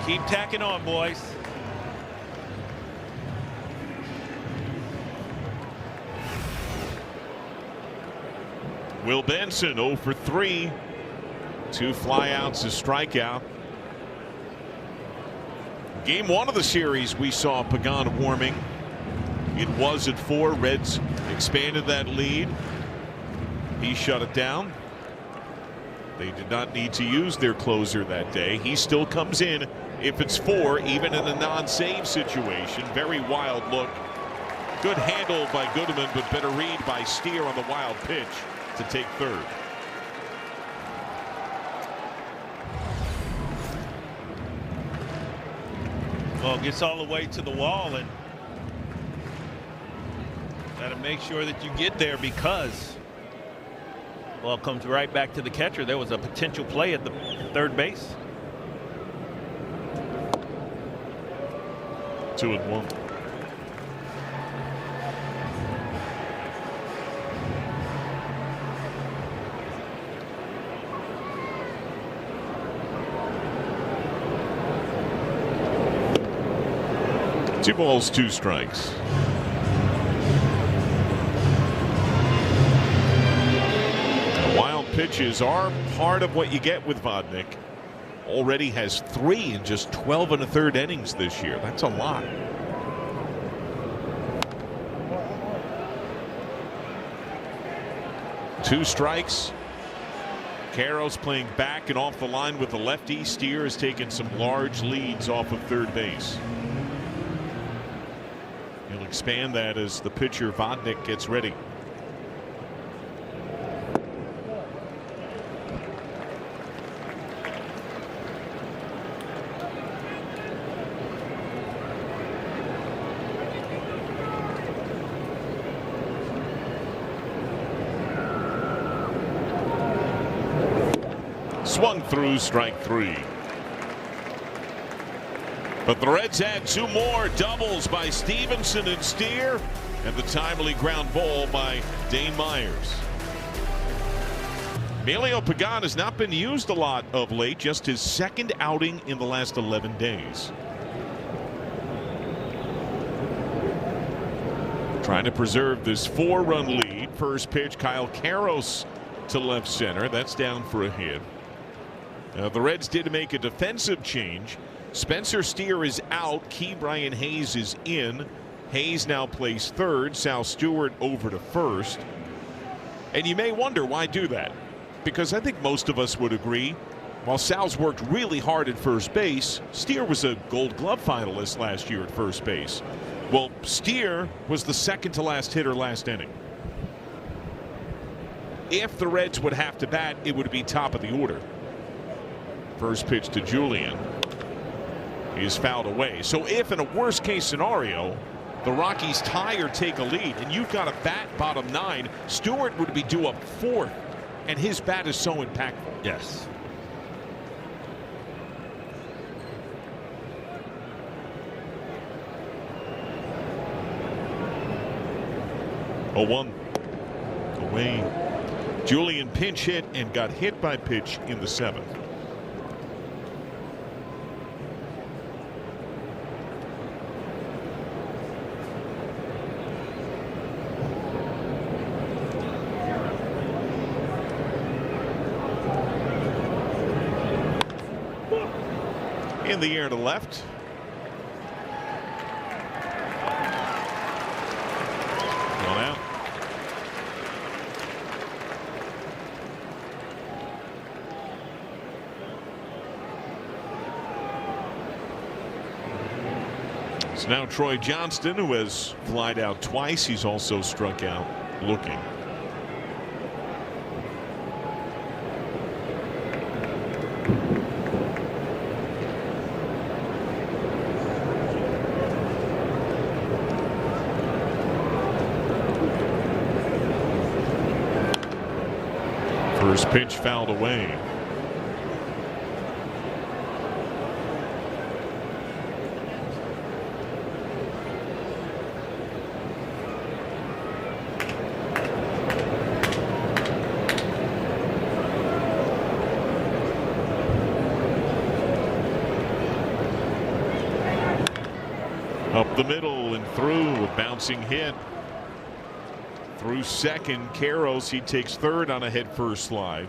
keep tacking on, boys. Will Benson 0 for 3. 2 flyouts, a strikeout. Game 1 of the series, we saw Pagan warming. It was at 4. Reds expanded that lead. He shut it down. They did not need to use their closer that day. He still comes in if it's 4, even in a non-save situation. Very wild look Good handle by Goodman, but better read by Steer on the wild pitch to take third. Well, gets all the way to the wall, and got to make sure that you get there because, well, it comes right back to the catcher. There was a potential play at the third base. 2-1. Two balls, two strikes. The wild pitches are part of what you get with Vodnik. Already has 3 in just 12 1/3 innings this year. That's a lot. Two strikes. Caro's playing back and off the line with the lefty. Steer has taken some large leads off of third base. He'll expand that as the pitcher Vodnik gets ready. Swung through, strike 3. But the Reds add 2 more doubles by Stevenson and Steer, and the timely ground ball by Dane Myers. Emilio Pagan has not been used a lot of late, just his second outing in the last 11 days. Trying to preserve this 4-run lead. First pitch, Kyle Caros to left center. That's down for a hit. The Reds did make a defensive change. Spencer Steer is out. Key Brian Hayes is in. Hayes now plays third. Sal Stewart over to first. And you may wonder, why do that? Because I think most of us would agree, while Sal's worked really hard at first base, Steer was a Gold Glove finalist last year at first base. Well, Steer was the second to last hitter last inning. If the Reds would have to bat, it would be top of the order. First pitch to Julian is fouled away. So if in a worst case scenario the Rockies tie or take a lead and you've got a bat bottom 9, Stewart would be due up 4th, and his bat is so impactful. Yes. Oh, 1 away. Julian pinch hit and got hit by pitch in the 7th. In the air to left. Gone out. It's now Troy Johnston, who has flied out twice. He's also struck out looking. First pitch fouled away. Up the middle and through, a bouncing hit. Through second, Caros, he takes third on a head-first slide.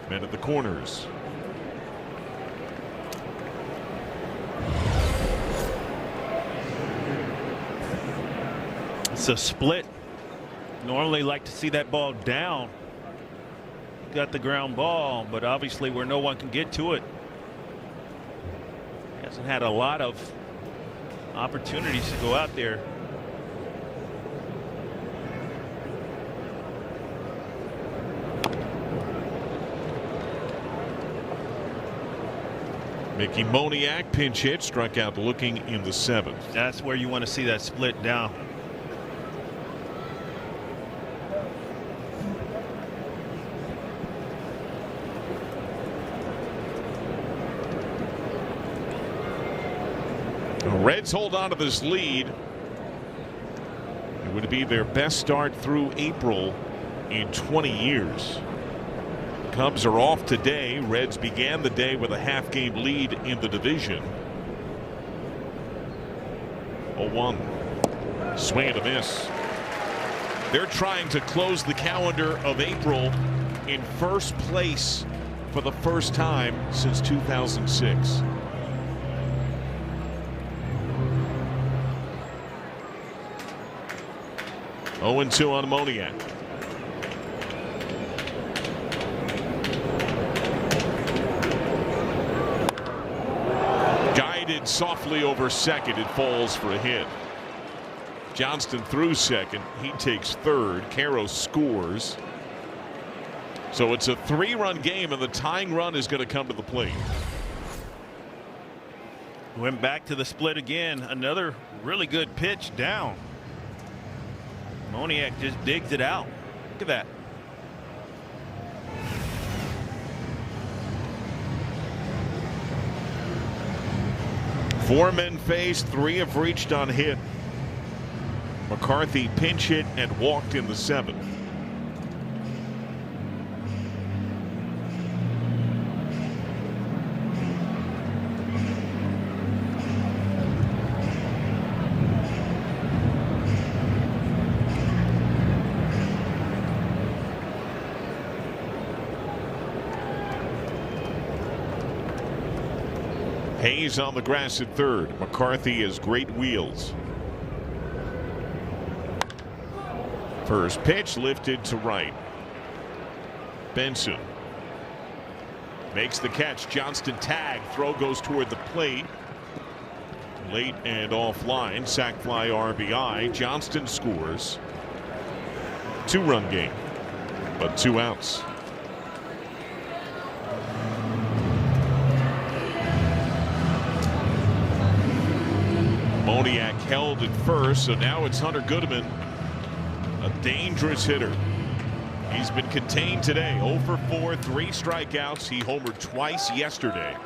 Men at the corners. It's a split. Normally like to see that ball down. Got the ground ball, but obviously where no one can get to it. Hasn't had a lot of opportunities to go out there. Mickey Moniak pinch hit, struck out looking in the 7th. That's where you want to see that split down. The Reds hold on to this lead. It would be their best start through April in 20 years. Cubs are off today. Reds began the day with a half-game lead in the division. 0-1. Swing and a miss. They're trying to close the calendar of April in first place for the first time since 2006. Oh, 0-2 on Moniak. Guided softly over second. It falls for a hit. Johnston through second. He takes third. Caro scores. So it's a 3-run game, and the tying run is going to come to the plate. Went back to the split again. Another really good pitch down. Moniak just digs it out. Look at that. Four men faced, 3 have reached on hit. McCarthy pinch hit and walked in the 7th. Hayes on the grass at third. McCarthy has great wheels. First pitch lifted to right. Benson makes the catch. Johnston tag. Throw goes toward the plate. Late and offline. Sac fly RBI. Johnston scores. 2-run game, but 2 outs. Moniak held at first, so now it's Hunter Goodman, a dangerous hitter. He's been contained today. 0 for 4, 3 strikeouts. He homered twice yesterday.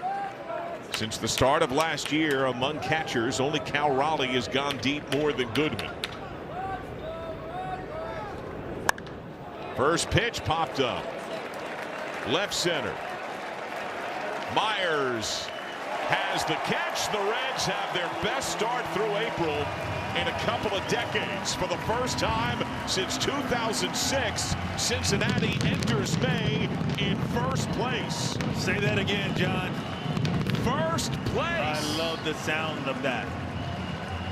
Since the start of last year, among catchers, only Cal Raleigh has gone deep more than Goodman. First pitch popped up. Left center. Myers has the catch. The Reds have their best start through April in a couple of decades. For the first time since 2006, Cincinnati enters May in first place. Say that again, John. First place. I love the sound of that.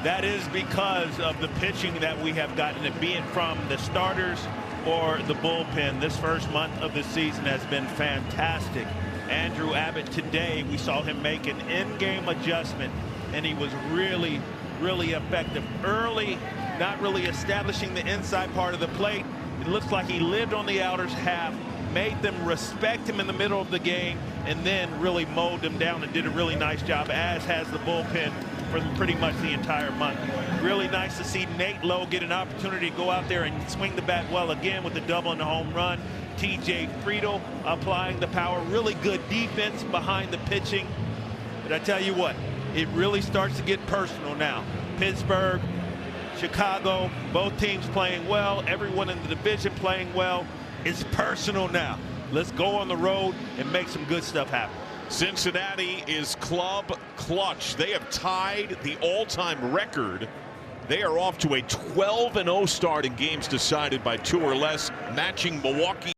That is because of the pitching that we have gotten, it be it from the starters or the bullpen. This first month of the season has been fantastic. Andrew Abbott today, we saw him make an in-game adjustment, and he was really effective early, not really establishing the inside part of the plate. It looks like he lived on the outer half, made them respect him in the middle of the game, and then really mowed them down and did a really nice job, as has the bullpen for pretty much the entire month. Really nice to see Nate Lowe get an opportunity to go out there and swing the bat well again with the double and the home run. TJ Friedel applying the power. Really good defense behind the pitching. But I tell you what, it really starts to get personal now. Pittsburgh, Chicago, both teams playing well. Everyone in the division playing well. It's personal now. Let's go on the road and make some good stuff happen. Cincinnati is club clutch. They have tied the all-time record. They are off to a 12-0 start in games decided by 2 or less, matching Milwaukee.